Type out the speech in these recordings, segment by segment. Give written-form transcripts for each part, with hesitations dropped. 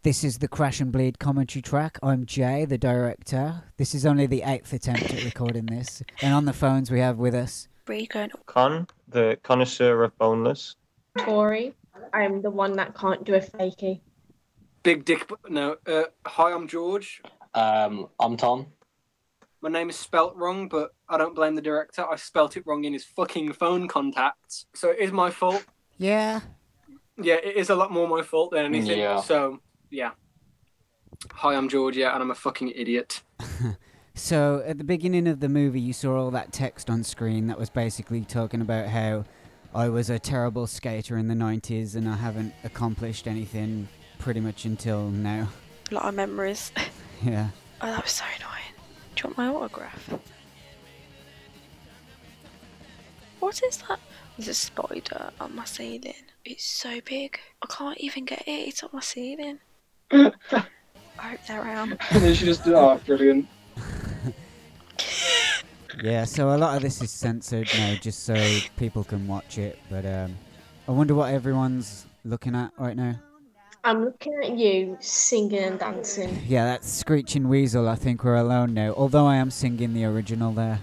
This is the Crash and Bleed commentary track. I'm Jay, the director. This is only the 8th attempt at recording this. And on the phones we have with us Regan. Con, the connoisseur of boneless. Tori, I'm the one that can't do a fakie. Big dick, no. Hi, I'm George. I'm Tom. My name is spelt wrong, but I don't blame the director. I spelt it wrong in his fucking phone contacts. So it is my fault. Yeah. Yeah, it is a lot more my fault than anything. Yeah. So, yeah. Hi, I'm George, yeah, and I'm a fucking idiot. So at the beginning of the movie you saw all that text on screen that was basically talking about how I was a terrible skater in the 90s and I haven't accomplished anything pretty much until now. A lot of memories. Yeah. Oh, that was so annoying. Do you want my autograph? What is that? There's a spider on my ceiling. It's so big. I can't even get it. It's on my ceiling. I hope there I am. And then she just did, oh, brilliant. Yeah, so a lot of this is censored now just so people can watch it, but I wonder what everyone's looking at right now. I'm looking at you singing and dancing. Yeah, that's Screeching Weasel. I think we're alone now, although I am singing the original there.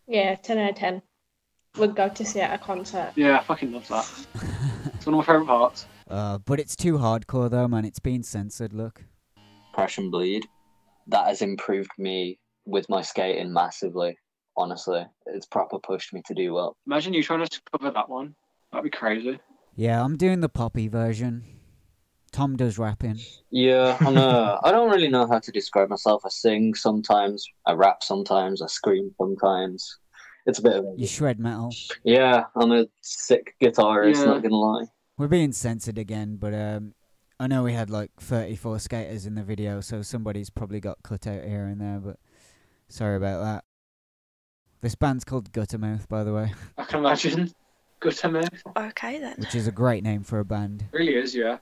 Yeah, 10 out of 10. We'd go to see it at a concert. Yeah, I fucking love that. It's one of my favourite parts. But it's too hardcore though, man. It's been censored, look. Crash and Bleed. That has improved me with my skating massively, honestly. It's proper pushed me to do well. Imagine you trying to cover that one. That'd be crazy. Yeah, I'm doing the poppy version. Tom does rapping. Yeah, I know. I don't really know how to describe myself. I sing sometimes, I rap sometimes, I scream sometimes. It's a bit of a... You shred metal. Yeah, I'm a sick guitarist, not gonna lie. We're being censored again, but I know we had like 34 skaters in the video, so somebody's probably got cut out here and there, but sorry about that. This band's called Guttermouth, by the way. I can imagine. Guttermouth. Okay then. Which is a great name for a band. It really is, yeah.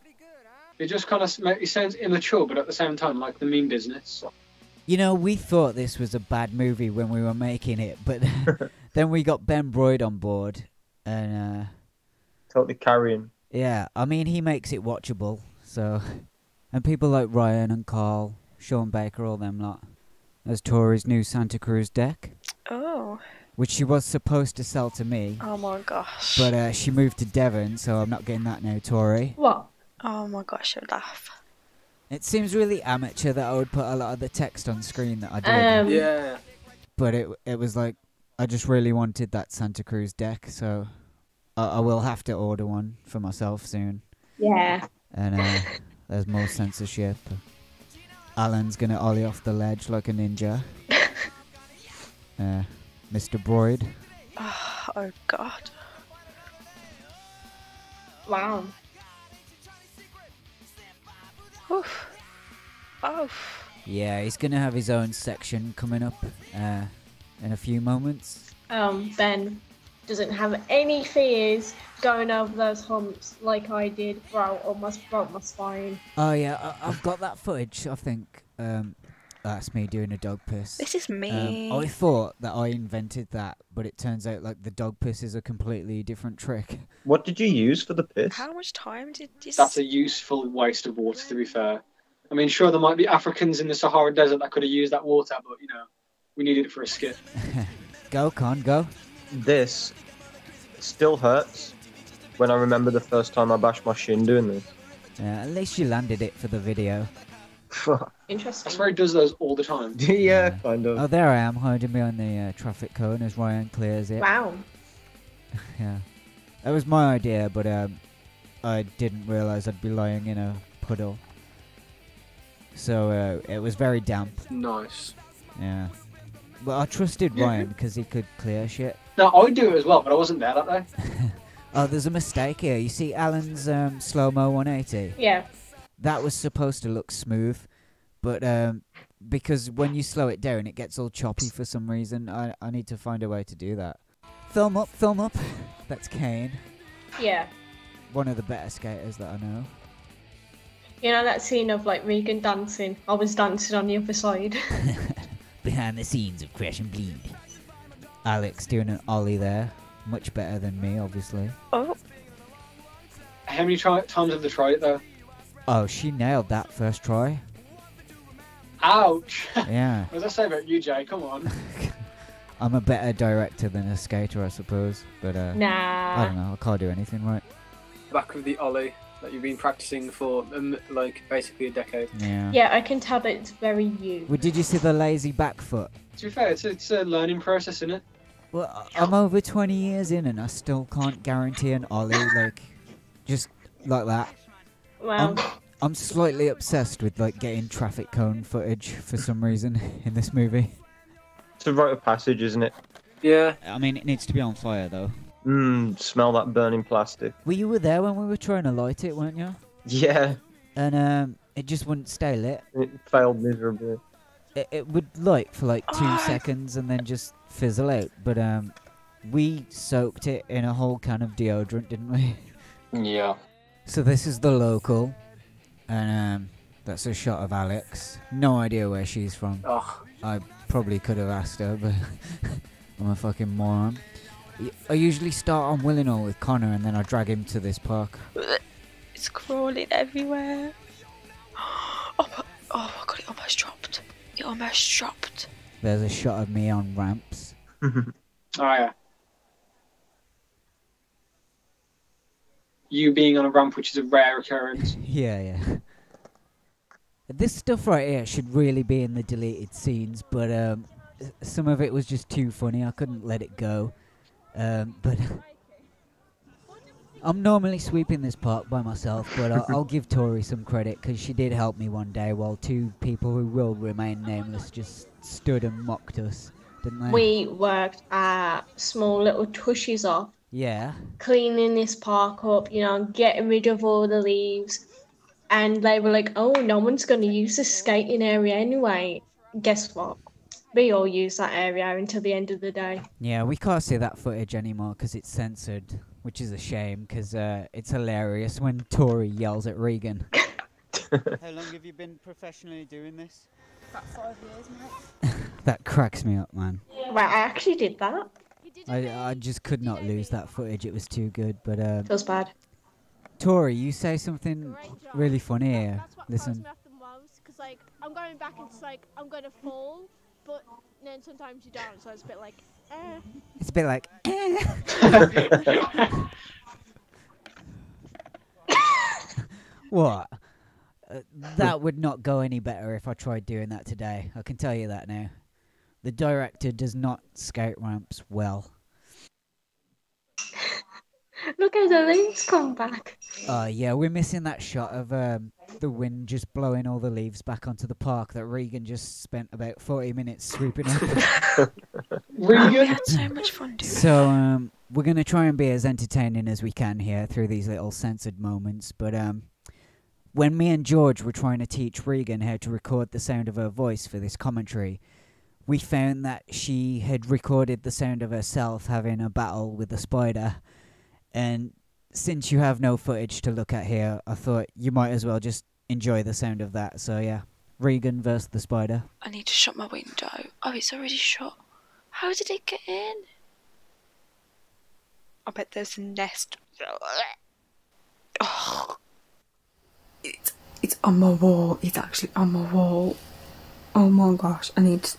It just kind of it sounds immature, but at the same time, like the mean business. You know, we thought this was a bad movie when we were making it, but then we got Ben Broyd on board, and Totally carrying. yeah, I mean, he makes it watchable, so... And people like Ryan and Carl, Sean Baker, all them lot. There's Tori's new Santa Cruz deck, Oh. which she was supposed to sell to me, Oh my gosh. but she moved to Devon, so I'm not getting that now, Tori. What? Oh my gosh, I laugh. It seems really amateur that I would put a lot of the text on screen that I did, Yeah. but it was like, I just really wanted that Santa Cruz deck, so I will have to order one for myself soon. Yeah. And there's more censorship. Alan's gonna ollie off the ledge like a ninja. Mr. Broyd. Oh god. Wow. Oof. Oof. Yeah, he's gonna have his own section coming up in a few moments. Ben doesn't have any fears going over those humps like I did, bro. I almost broke my spine. Oh yeah, I've got that footage. I think that's me doing a dog piss. This is me. I thought that I invented that, but it turns out like the dog piss is a completely different trick. What did you use for the piss? How much time did you... That's a useful waste of water, to be fair. I mean, sure, there might be Africans in the Sahara Desert that could have used that water, but, you know, we needed it for a skit. Go, Con, go. This still hurts when I remember the first time I bashed my shin doing this. At least you landed it for the video. I Interesting. swear he does those all the time. Yeah, kind of. Oh, there I am, hiding behind the traffic cone as Ryan clears it. Wow. Yeah. That was my idea, but I didn't realise I'd be lying in a puddle. So it was very damp. Nice. Yeah. But I trusted Ryan because he could clear shit. No, I would do it as well, but I wasn't there that day. Oh, there's a mistake here. You see Alan's slow-mo 180? Yeah. That was supposed to look smooth, but because when you slow it down, it gets all choppy for some reason. I need to find a way to do that. Film up, film up. That's Kane. Yeah. One of the better skaters that I know. You know that scene of like Regan dancing? I was dancing on the other side. Behind the scenes of Crash and Bleed. Alex doing an ollie there. Much better than me, obviously. Oh. How many times have they tried it, though? Oh, she nailed that first try. Ouch! Yeah. What does that say about you, Jay? Come on. I'm a better director than a skater, I suppose. But I Nah. don't know. I can't do anything right. Back with the ollie that you've been practicing for like basically a decade. Yeah. Yeah, I can tell that it's very you. Well, did you see the lazy back foot? To be fair, it's a learning process, isn't it? Well, I'm over 20 years in and I still can't guarantee an ollie, like, just like that. Well, I'm slightly obsessed with, like, getting traffic cone footage for some reason in this movie. It's a rite of passage, isn't it? Yeah. I mean, it needs to be on fire, though. Smell that burning plastic. Well, you were there when we were trying to light it, weren't you? Yeah, And it just wouldn't stay lit. it failed miserably. It would light for like 2 seconds and then just fizzle out. But we soaked it in a whole can of deodorant, didn't we? Yeah. So this is the local, and that's a shot of Alex. No idea where she's from. Oh. I probably could have asked her, but I'm a fucking moron. I usually start on Willinghall with Connor and then I drag him to this park. It's crawling everywhere. Oh my god, it almost dropped. It almost dropped. There's a shot of me on ramps. Oh yeah. You being on a ramp, which is a rare occurrence. Yeah. This stuff right here should really be in the deleted scenes, but some of it was just too funny. I couldn't let it go. But I'm normally sweeping this park by myself, but I'll give Tori some credit because she did help me one day while two people who will remain nameless just stood and mocked us, didn't they? we worked our small little tushies off, Yeah. cleaning this park up, getting rid of all the leaves. And they were like, oh, no one's going to use this skating area anyway. Guess what? We all use that area until the end of the day. Yeah, we can't see that footage anymore because it's censored, which is a shame because it's hilarious when Tori yells at Regan. How long have you been professionally doing this? About 5 years, mate. That cracks me up, man. Well, I actually did that. I just could not lose that footage. It was too good. But Feels bad. Tori, you say something really funny here. That's what Listen. throws me off the most, because like I'm going back and it's like I'm going to fall, but then sometimes you don't, so it's a bit like, It's a bit like. What? That would not go any better if I tried doing that today. I can tell you that now. The director does not skate ramps well. Look how the leaves come back. Yeah, we're missing that shot of the wind just blowing all the leaves back onto the park that Regan just spent about 40 minutes sweeping up. We had so much fun doing it. So we're going to try and be as entertaining as we can here through these little censored moments. But when me and George were trying to teach Regan how to record the sound of her voice for this commentary, we found that she had recorded the sound of herself having a battle with a spider. And since you have no footage to look at here, I thought you might as well just enjoy the sound of that. So yeah, Regan versus the spider. I need to shut my window. Oh, it's already shut. How did it get in? I bet there's a nest. Oh. It's on my wall. It's actually on my wall. Oh my gosh, I need to...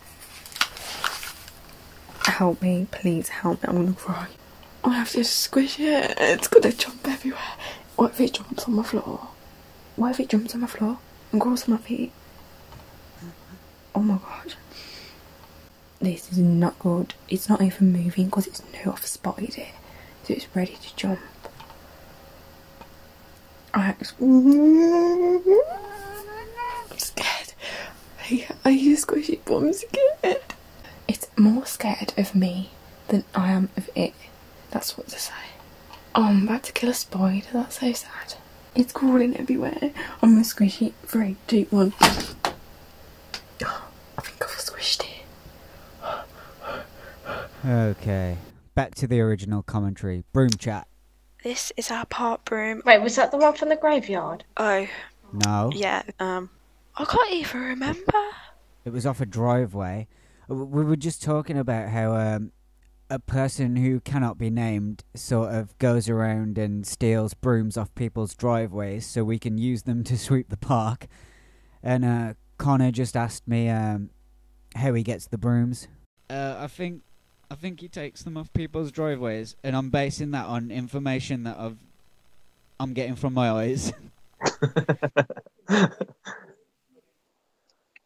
Help me, please help me, I'm gonna cry. I have to squish it. It's gonna jump everywhere. What if it jumps on my floor? What if it jumps on my floor and goes on my feet? Oh my god. This is not good. It's not even moving because it's new. I've spotted it. So it's ready to jump. I'm scared. I use squishy, but I'm scared. It's more scared of me than I am of it. That's what to say. Oh, I'm about to kill a spider. That's so sad. It's crawling everywhere. I'm gonna squish it. 3, 2, 1. I think I've squished it. Okay, back to the original commentary. Broom chat. This is our park broom. Wait, was that the one from the graveyard? Oh, No. yeah. I can't even remember. It was off a driveway. We were just talking about how a person who cannot be named sort of goes around and steals brooms off people's driveways so we can use them to sweep the park. And Connor just asked me how he gets the brooms. I think he takes them off people's driveways, and I'm basing that on information that I'm getting from my eyes.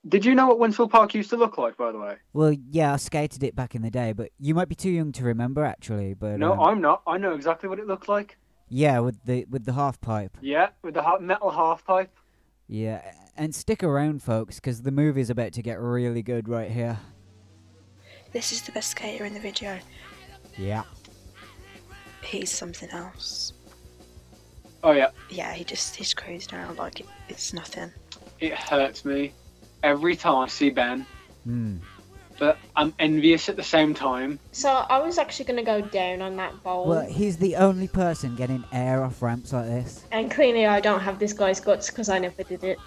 Did you know what Winsfield Park used to look like, by the way? Well, yeah, I skated it back in the day, but you might be too young to remember, actually. But No, I'm not. I know exactly what it looked like. yeah, with the half pipe. Yeah, with the metal half pipe. Yeah, and stick around, folks, because the movie's about to get really good right here. This is the best skater in the video. Yeah. He's something else. Oh yeah, Yeah, he's cruising around like it's nothing. it hurts me every time I see Ben, Hmm. but I'm envious at the same time. So I was actually going to go down on that bowl. Well, he's the only person getting air off ramps like this. And clearly I don't have this guy's guts because I never did it.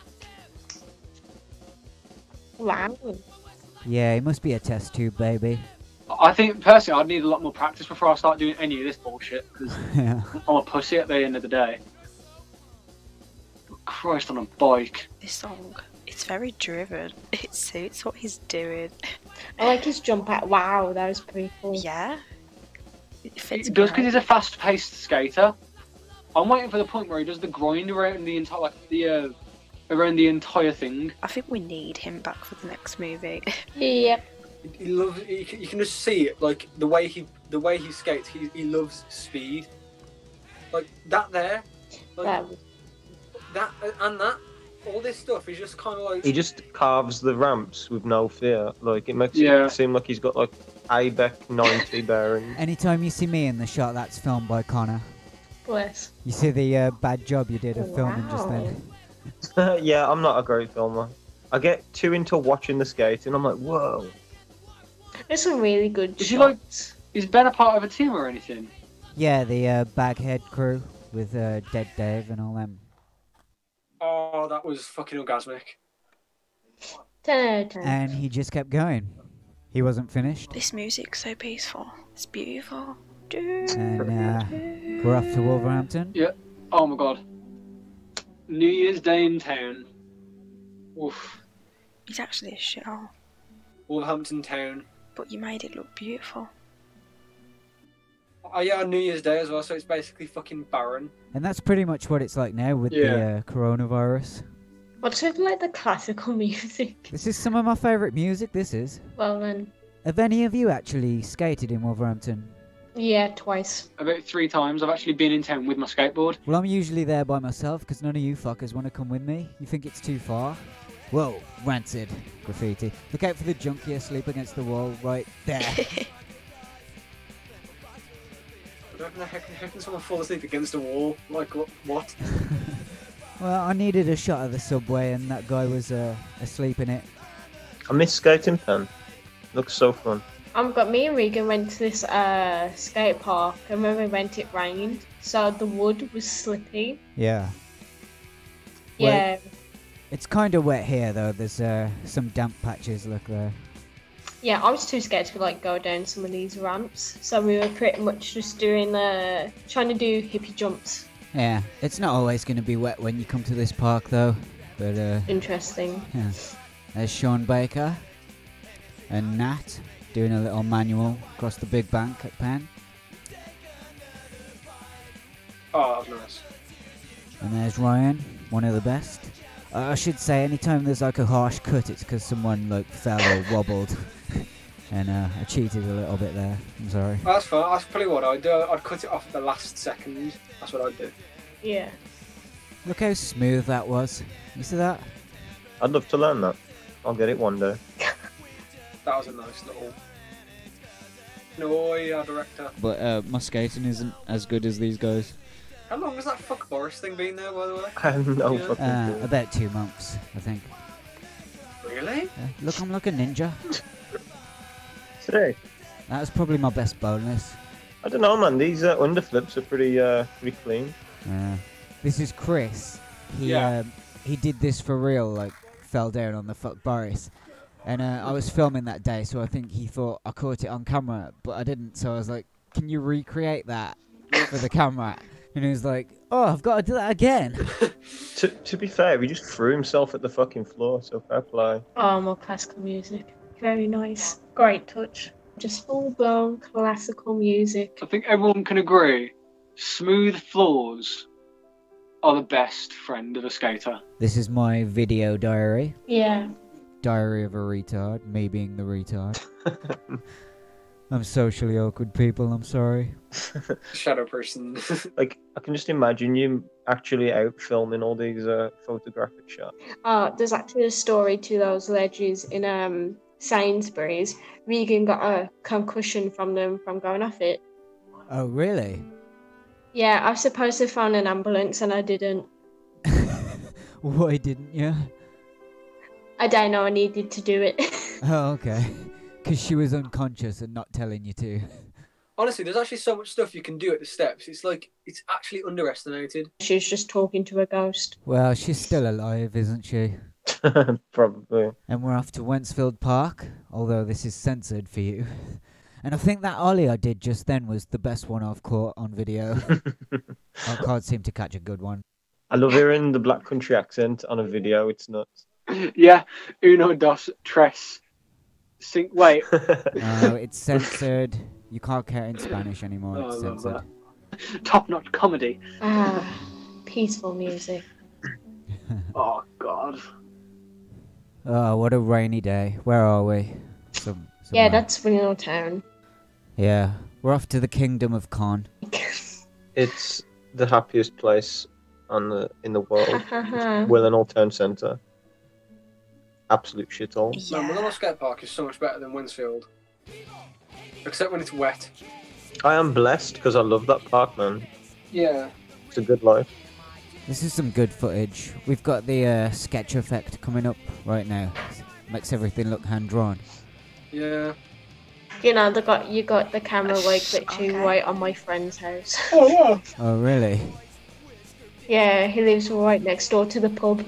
Wow. Yeah, he must be a test tube baby. I think personally I'd need a lot more practice before I start doing any of this bullshit because Yeah. I'm a pussy at the end of the day. But Christ, on a bike. This song, it's very driven. It suits what he's doing. I like his jump at. Wow, that was pretty cool. Yeah. It fits It does great. because he's a fast-paced skater. I'm waiting for the point where he does the grind around the entire, around the entire thing. I think we need him back for the next movie. Yep. He loves. You can just see it, like the way he skates. He loves speed. Like that there, like that and that. All this stuff is just kind of like. He just carves the ramps with no fear. Like it makes Yeah. it seem like he's got like ABEC 90 bearing. Anytime you see me in the shot, that's filmed by Connor. Bless. You see the bad job you did of filming just then. Yeah, I'm not a great filmer. I get too into watching the skating. I'm like, whoa. There's some really good Is he like- shots. Is Ben a part of a team or anything? Yeah, the Baghead crew with Dead Dave and all them. Oh, that was fucking orgasmic. 10 out of 10. And he just kept going. He wasn't finished. This music's so peaceful. It's beautiful. And we're off to Wolverhampton. Oh my god. New Year's Day in town. Oof. He's actually a shithole, Wolverhampton town. but you made it look beautiful. Oh yeah, on New Year's Day as well, so it's basically fucking barren. And that's pretty much what it's like now with Yeah. the coronavirus. What's with like the classical music? This is some of my favourite music, this is. Well then, Have any of you actually skated in Wolverhampton? yeah, twice. About 3 times I've actually been in town with my skateboard. Well, I'm usually there by myself because none of you fuckers want to come with me. You think it's too far? Whoa, rancid graffiti. Look out for the junkie asleep against the wall right there. How can someone fall asleep against a wall? Like, what? Well, I needed a shot of the subway and that guy was asleep in it. I miss skating pen. Looks so fun. Got me and Regan went to this skate park, and when we went, it rained, so the wood was slippy. Yeah. Well, Yeah, It's kind of wet here though. There's some damp patches, look there. yeah. I was too scared to like go down some of these ramps, so we were pretty much just doing trying to do hippie jumps. Yeah, it's not always going to be wet when you come to this park though. But Interesting. yeah. There's Sean Baker and Nat doing a little manual across the big bank at Penn. Oh, that was nice. And there's Ryan, one of the best. I should say, anytime there's like a harsh cut, it's because someone like fell or wobbled. And I cheated a little bit there. I'm sorry. That's fine. That's probably what I'd do. I'd cut it off at the last second. That's what I'd do. Yeah. Look how smooth that was. You see that? I'd love to learn that. I'll get it one day. That was a nice little. No, yeah, director. But my skating isn't as good as these guys. How long has that fuck Boris thing been there, by the way? I have no Yeah. fucking clue. About 2 months, I think. Really? Look, I'm like a ninja. Today, That was probably my best bonus. I don't know, man. These underflips are pretty clean. This is Chris. He Yeah. he did this for real, like fell down on the fuck Boris. And I was filming that day, so I think he thought I caught it on camera, but I didn't. So I was like, "Can you recreate that for the camera?" And he was like, "Oh, I've got to do that again." To be fair, he just threw himself at the fucking floor, so fair play. Oh, more classical music. Very nice. Great touch. Just full-blown classical music. I think everyone can agree, smooth floors are the best friend of a skater. This is my video diary. Yeah. Diary of a retard. Me being the retard. I'm socially awkward, people. I'm sorry. Shadow person. Like, I can just imagine you actually out filming all these photographic shots. There's actually a story to those ledges in Sainsbury's. Regan got a concussion from them from going off it. Oh, really? Yeah, I was supposed to phone an ambulance and I didn't. Why didn't you? I don't know, I needed to do it. Oh, okay. Because she was unconscious and not telling you to. Honestly, there's actually so much stuff you can do at the steps. It's like, it's actually underestimated. She was just talking to a ghost. Well, she's still alive, isn't she? Probably. And we're off to Wensfield Park, although this is censored for you. And I think that ollie I did just then was the best one I've caught on video. I can't seem to catch a good one. I love hearing the Black Country accent on a video. It's nuts. Yeah, uno, dos, tres. Wait. No, it's censored. You can't care in Spanish anymore. It's censored. Top-notch comedy. Peaceful music. Oh, God. Oh, what a rainy day. Where are we? Yeah, Somewhere. that's Reno Town. Yeah, we're off to the Kingdom of Con. It's the happiest place in the world. Willenhall Town Centre. Absolute shithole. Yeah. Man, Willenhall Skate Park is so much better than Winsfield. Except when it's wet. I am blessed because I love that park, man. Yeah. It's a good life. This is some good footage. We've got the sketch effect coming up right now. Makes everything look hand-drawn. Yeah. You know, you got the camera like literally right on my friend's house. Oh, yeah. Oh, really? Yeah, he lives right next door to the pub.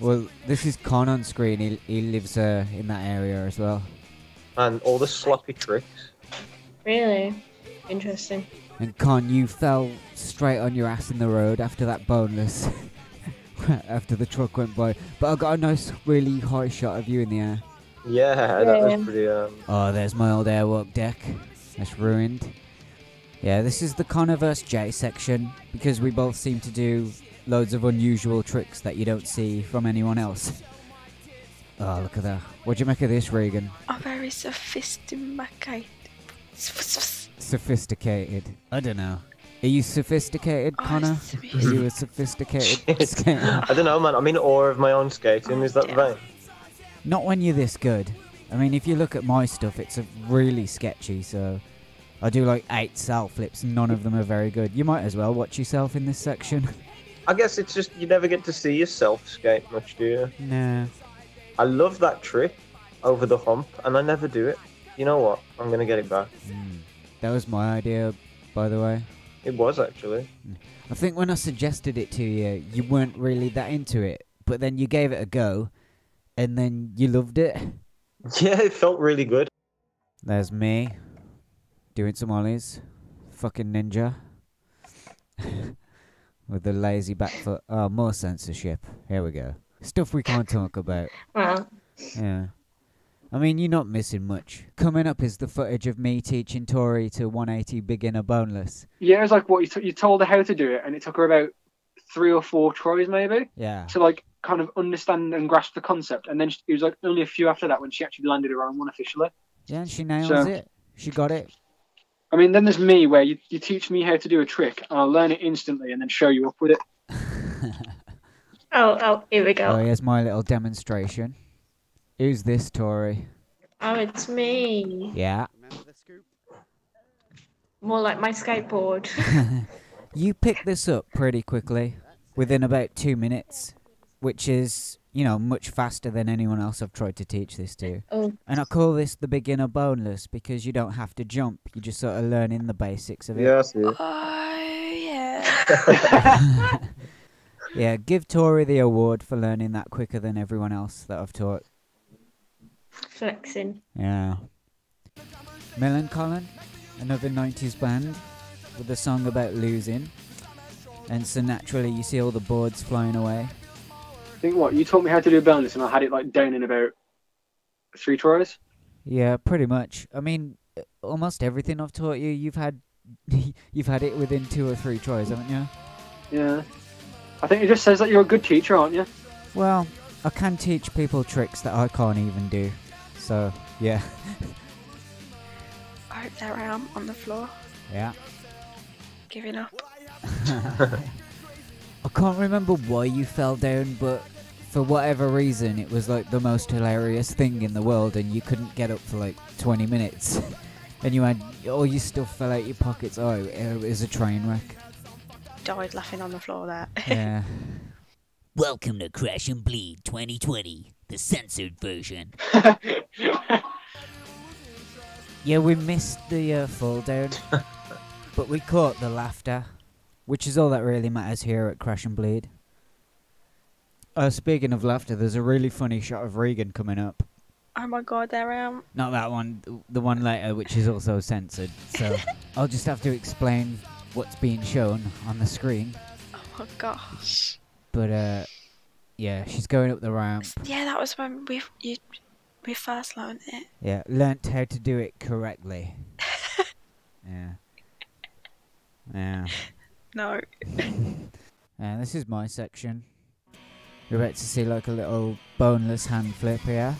Well, this is Con on screen. He lives in that area as well. And all the sloppy tricks. Really? Interesting. And Con, you fell straight on your ass in the road after that boneless. After the truck went by. But I got a nice, really high shot of you in the air. Yeah, that was pretty... Oh, there's my old airwalk deck. That's ruined. Yeah, this is the Converse J section, because we both seem to do loads of unusual tricks that you don't see from anyone else. Oh, look at that. What'd you make of this, Regan? A very sophisticated. Sophisticated. I don't know. Are you sophisticated, Connor? Are you a sophisticated skater? I don't know, man. I'm in awe of my own skating. Is that the vein? Not when you're this good. I mean, if you look at my stuff, it's really sketchy, so... I do like 8 salto flips, and none of them are very good. You might as well watch yourself in this section. I guess it's just you never get to see yourself skate much, do you? Nah. I love that trick over the hump, and I never do it. You know what? I'm going to get it back. That was my idea, by the way. It was, actually. I think when I suggested it to you, you weren't really that into it. But then you gave it a go, and then you loved it. Yeah, it felt really good. There's me, doing some ollies. Fucking ninja. With the lazy back foot. Oh, more censorship. Here we go. Stuff we can't talk about. Wow. Yeah. I mean, you're not missing much. Coming up is the footage of me teaching Tori to 180 beginner boneless. Yeah, it was like what you told her how to do it, and it took her about 3 or 4 tries, maybe. Yeah. To like kind of understand and grasp the concept, and then it was like only a few after that when she actually landed her own one officially. Yeah, and she nails it. She got it. I mean, then there's me, where you teach me how to do a trick, and I'll learn it instantly, and then show you up with it. Oh, here we go. Oh, here's my little demonstration. Who's this, Tori? Oh, it's me. Yeah. More like my skateboard. You picked this up pretty quickly, within about 2 minutes, which is, you know, much faster than anyone else I've tried to teach this to. Oh. And I call this the beginner boneless because you don't have to jump. You just sort of learning the basics of it. Yeah, I see. Oh, yeah. Yeah, give Tori the award for learning that quicker than everyone else that I've taught. Flexing. Yeah. Melancholy, another 90s band with a song about losing. And so naturally you see all the boards flying away. I think what, you taught me how to do a bonus and I had it like down in about 3 tries? Yeah, pretty much. I mean, almost everything I've taught you, you've had it within 2 or 3 tries, haven't you? Yeah. I think it just says that you're a good teacher, aren't you? Well, I can teach people tricks that I can't even do. So, yeah. Oh, there I am on the floor, Yeah. giving up. I can't remember why you fell down, but for whatever reason, it was like the most hilarious thing in the world, and you couldn't get up for like 20 minutes. And you had all your stuff fell out your pockets. Oh, it was a train wreck. Died laughing on the floor there. Yeah. Welcome to Crash and Bleed 2020, the censored version. Yeah, we missed the fall down, but we caught the laughter, which is all that really matters here at Crash and Bleed. Speaking of laughter, there's a really funny shot of Regan coming up. Oh my god, there I am. Not that one, the one later, which is also censored. So I'll just have to explain what's being shown on the screen. Oh my gosh. But yeah, she's going up the ramp. Yeah, that was when we first learned it. Yeah, learnt how to do it correctly. Yeah. Yeah. No. This is my section. You're about to see like a little boneless hand flip here.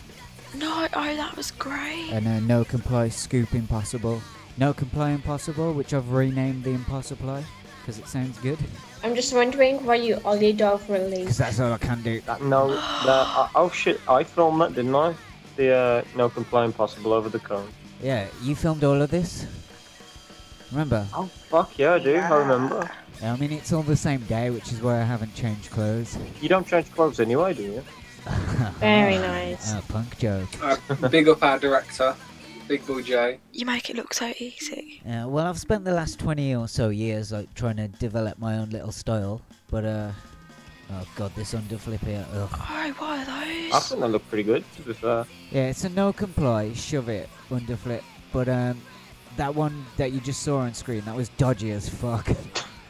No, oh, that was great. And a no comply scoop impossible. No comply impossible, which I've renamed the impossibly, because it sounds good. I'm just wondering why you ollied over Lee. Because that's all I can do. Oh shit, I filmed that, didn't I? The no comply impossible over the cone. Yeah, you filmed all of this? Remember? Oh fuck yeah, I do, I remember. Yeah, I mean, it's all the same day, which is why I haven't changed clothes. You don't change clothes anyway, do you? Very nice. Punk joke. Big up our director, Big Boy J. You make it look so easy. Yeah, well, I've spent the last 20 or so years like trying to develop my own little style, but oh god, this underflip here. Ugh. Oh, what are those? I think they look pretty good, to be fair. Yeah, it's a no comply, shove it, underflip, but that one that you just saw on screen, that was dodgy as fuck.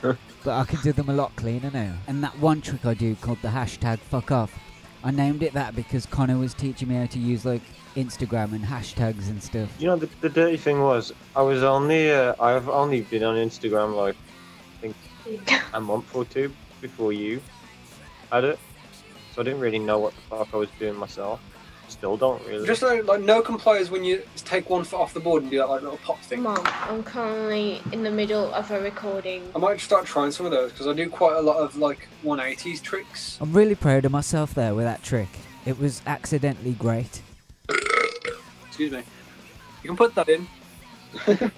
But I can do them a lot cleaner now. And that one trick I do called the hashtag fuck off, I named it that because Connor was teaching me how to use like Instagram and hashtags and stuff. You know, the dirty thing was, I've only been on Instagram like, I think, a month or 2 before you had it. So I didn't really know what the fuck I was doing myself. Still don't really. Just like no complies when you take one foot off the board and do that like little pop thing. Mom, I'm currently in the middle of a recording. I might start trying some of those because I do quite a lot of like 180s tricks. I'm really proud of myself there with that trick. It was accidentally great. Excuse me. You can put that in. A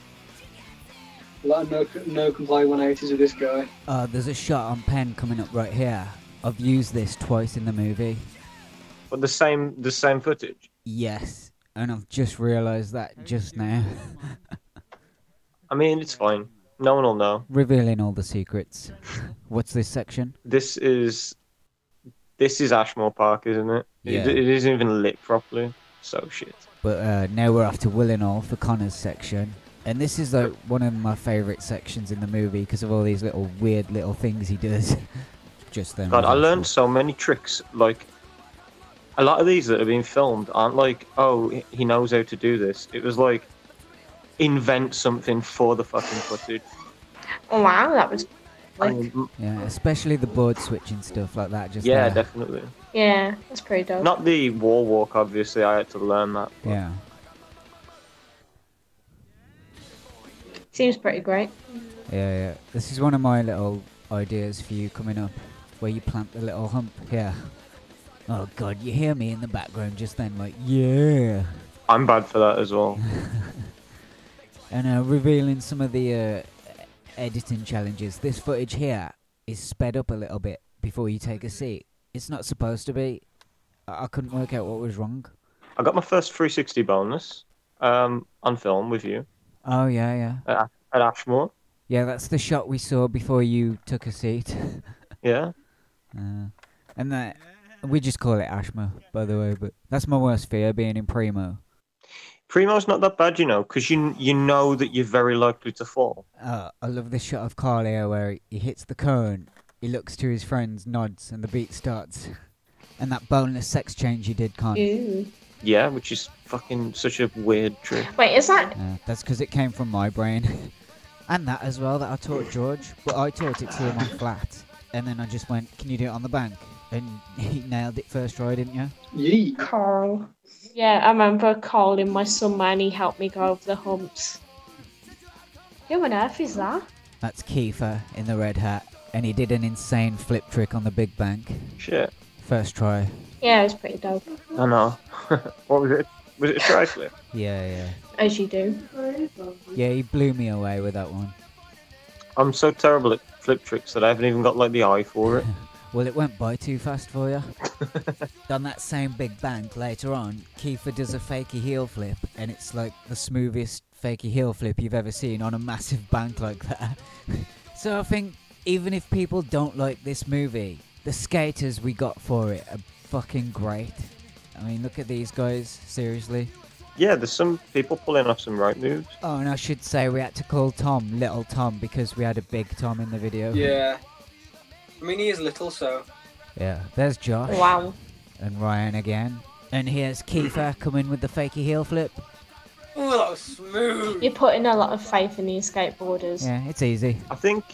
lot of no comply 180s with this guy. There's a shot on pen coming up right here. I've used this twice in the movie. But the same footage? Yes, and I've just realised that just now. I mean, it's fine. No one will know. Revealing all the secrets. What's this section? This is Ashmore Park, isn't it? Yeah. It isn't even lit properly. So shit. But now we're off to Willenhall for Connor's section. And this is like one of my favourite sections in the movie because of all these little weird little things he does. Just them. God, I learned so many tricks. Like, a lot of these that have been filmed aren't like, oh, he knows how to do this. It was like, invent something for the fucking footage. Oh wow, that was like... Yeah, especially the board switching stuff like that. Just yeah, there. definitely. Yeah, that's pretty dope. Not the wall walk, obviously. I had to learn that. But... Yeah. Seems pretty great. Yeah. This is one of my little ideas for you coming up, where you plant the little hump here. Oh god, you hear me in the background just then, like, yeah. I'm bad for that as well. And revealing some of the editing challenges. This footage here is sped up a little bit before you take a seat. It's not supposed to be. I couldn't work out what was wrong. I got my first 360 bonus on film with you. Oh, yeah. At Ashmore. Yeah, that's the shot we saw before you took a seat. Yeah. And that... We just call it asthma, by the way, but that's my worst fear, being in Primo. Primo's not that bad, because you know that you're very likely to fall. I love this shot of Carl here where he hits the cone, he looks to his friends, nods, and the beat starts. And that boneless sex change you did, Con. Ooh. Yeah, which is fucking such a weird trick. Wait, is that? That's because it came from my brain. And that as well, that I taught George. But I taught it to him on flat. And then I just went, can you do it on the bank? And he nailed it first try, didn't you? Yeet. Carl. Yeah, I remember calling my son man, he helped me go over the humps. Who on earth is that? That's Kiefer in the red hat. And he did an insane flip trick on the big bank. Shit. First try. Yeah, it was pretty dope. I know. What was it? Was it a tri-flip? Yeah. As you do. Yeah, he blew me away with that one. I'm so terrible at flip tricks that I haven't even got the eye for it. Well, it went by too fast for you. On that same big bank later on, Kiefer does a fakey heel flip, and it's like the smoothest fakey heel flip you've ever seen on a massive bank like that. So I think even if people don't like this movie, the skaters we got for it are fucking great. I mean, look at these guys, seriously. Yeah, there's some people pulling off some right moves. Oh, and I should say we had to call Tom Little Tom because we had a big Tom in the video. Yeah. I mean, he is little, so... Yeah, there's Josh. Wow. And Ryan again. And here's Kiefer coming with the fakey heel flip. Oh, that was smooth. You're putting a lot of faith in these skateboarders. Yeah, it's easy. I think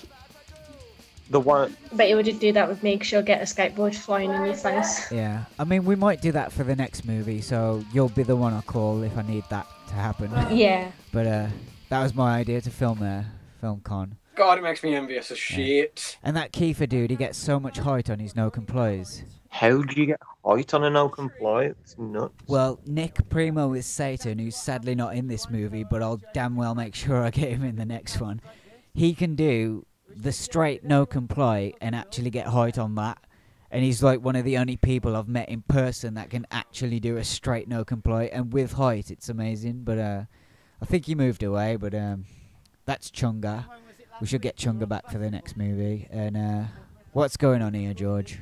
the one... Bet you wouldn't do that with me because you'll get a skateboard flying in your face. Yeah, I mean, we might do that for the next movie, so you'll be the one I call if I need that to happen. Yeah. But that was my idea to film there, film Con. God, it makes me envious as shit. And that Kiefer dude, he gets so much height on his no complies. How do you get height on a no comply? It's nuts. Well, Nick Primo is Satan, who's sadly not in this movie, but I'll damn well make sure I get him in the next one. He can do the straight no comply and actually get height on that. And he's like one of the only people I've met in person that can actually do a straight no comply. And with height, it's amazing. But I think he moved away, but that's Chunga. We should get Chunga back for the next movie. And what's going on here, George?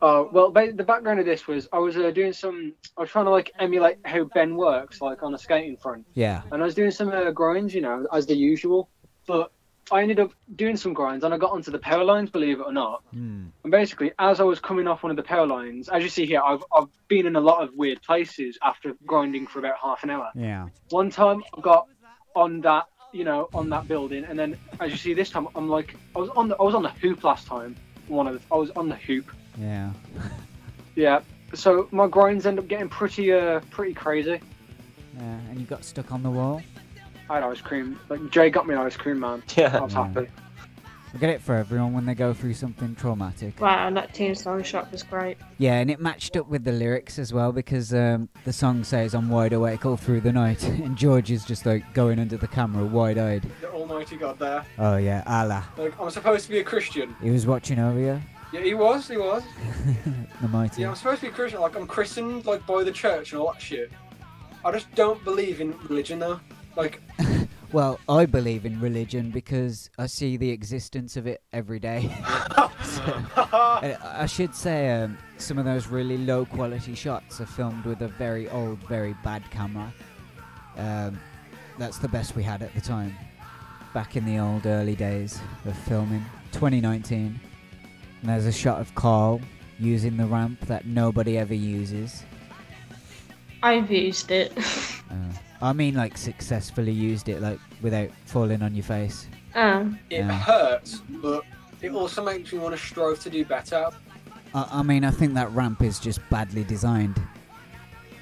Well, the background of this was I was trying to emulate how Ben works, on a skating front. Yeah. And I was doing some grinds, as the usual. But I ended up doing some grinds and I got onto the power lines, believe it or not. And basically, as I was coming off one of the power lines, as you see here, I've been in a lot of weird places after grinding for about half an hour. Yeah. One time I got on that, on that building, and then as you see this time, I was on the hoop last time. I was on the hoop. Yeah. Yeah. So my grinds end up getting pretty crazy. Yeah, and you got stuck on the wall? I had ice cream. Jay got me an ice cream, man. Yeah. I was happy. I get it for everyone when they go through something traumatic. Wow, and that Tombstone shot was great. Yeah, and it matched up with the lyrics as well because the song says I'm wide awake all through the night and George is just going under the camera wide-eyed. The almighty God there. Oh yeah, Allah. I'm supposed to be a Christian. He was watching over you. Yeah, he was. The mighty. Yeah, I'm supposed to be a Christian. I'm christened by the church and all that shit. I just don't believe in religion though. Well, I believe in religion because I see the existence of it every day. I should say some of those really low quality shots are filmed with a very old, very bad camera. That's the best we had at the time. Back in the old early days of filming. 2019. And there's a shot of Carl using the ramp that nobody ever uses. I've used it. I mean, successfully used it, without falling on your face. It hurts, but it also makes me want to strive to do better. I mean, I think that ramp is just badly designed.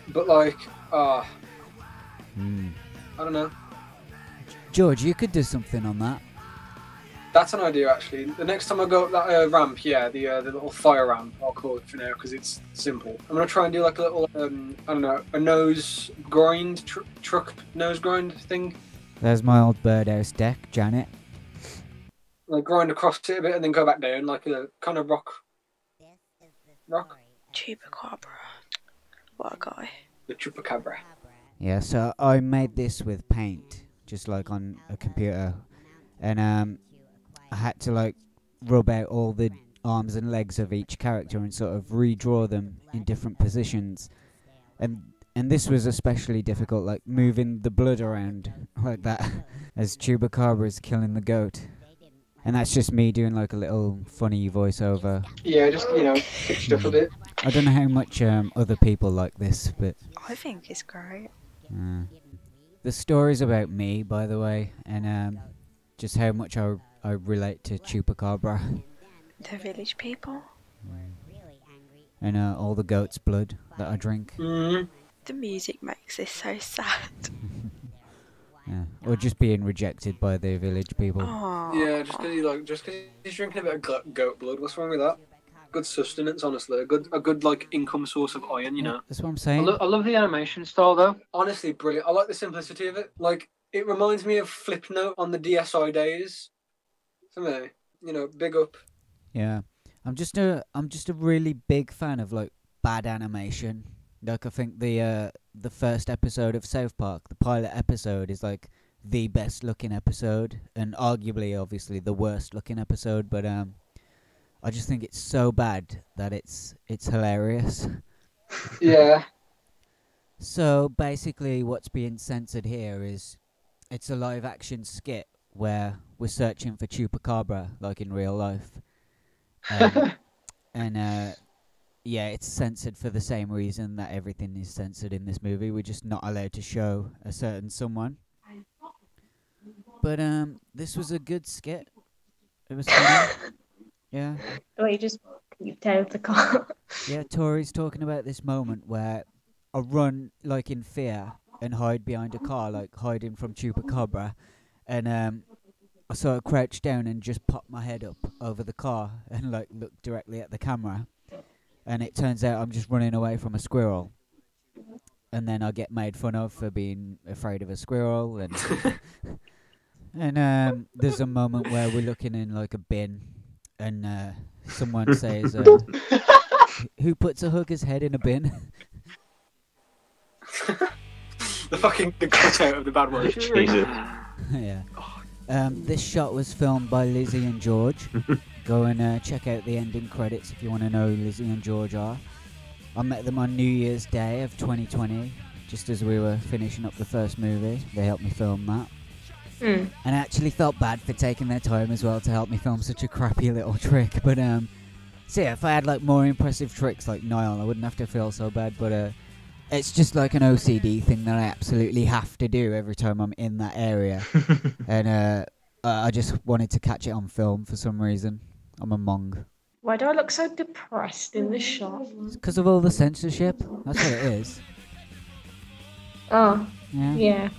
But, I don't know. George, you could do something on that. That's an idea, actually. The next time I go up that ramp, the little fire ramp, I'll call it for now, because it's simple. I'm going to try and do a little, a nose grind, truck nose grind thing. There's my old birdhouse deck, Janet. Grind across it a bit and then go back down, like a kind of rock. Chupacabra. What a guy. The Chupacabra. Yeah, so I made this with paint, just on a computer. And I had to rub out all the arms and legs of each character and sort of redraw them in different positions. And this was especially difficult, like moving the blood around like that as Chupacabra is killing the goat. And that's just me doing like a little funny voiceover. Yeah, just, pitched up a bit. I don't know how much other people like this, but... I think it's great. The story's about me, by the way, and just how much I relate to Chupacabra. The village people. And all the goat's blood that I drink. Mm. The music makes this so sad. Yeah. Or just being rejected by the village people. Aww. Yeah, just because he's drinking a bit of goat blood. What's wrong with that? Good sustenance, honestly. A good like income source of iron, you know. That's what I'm saying. I love the animation style though. Honestly, brilliant. I like the simplicity of it. Like, it reminds me of Flipnote on the DSi days. For me, big up. Yeah. I'm just a really big fan of like bad animation. Like, I think the first episode of South Park, the pilot episode, is like the best looking episode, and arguably, obviously, the worst looking episode. But I just think it's so bad that it's hilarious. Yeah. So basically, what's being censored here is it's a live action skit where we're searching for Chupacabra, like in real life, and yeah, it's censored for the same reason that everything is censored in this movie. We're just not allowed to show a certain someone. But this was a good skit. It was funny. Yeah. Oh, you just peeped out of the car. Yeah, Tori's talking about this moment where I run like in fear and hide behind a car, like hiding from Chupacabra, and I sort of crouch down and just pop my head up over the car and like look directly at the camera. And it turns out I'm just running away from a squirrel. And then I get made fun of for being afraid of a squirrel. And there's a moment where we're looking in like a bin. And someone says, who puts a hooker's head in a bin? the cutout of the bad word. Jesus. Yeah. This shot was filmed by Lizzie and George. Go and check out the ending credits if you want to know who Lizzie and George are. I met them on New Year's Day of 2020, just as we were finishing up the first movie. They helped me film that. And I actually felt bad for taking their time as well to help me film such a crappy little trick. But so yeah, if I had like more impressive tricks like Niall, I wouldn't have to feel so bad. But it's just like an OCD thing that I absolutely have to do every time I'm in that area. And I just wanted to catch it on film for some reason. I'm a mong. Why do I look so depressed in this shot? It's because of all the censorship. That's what it is. Oh, Yeah. yeah.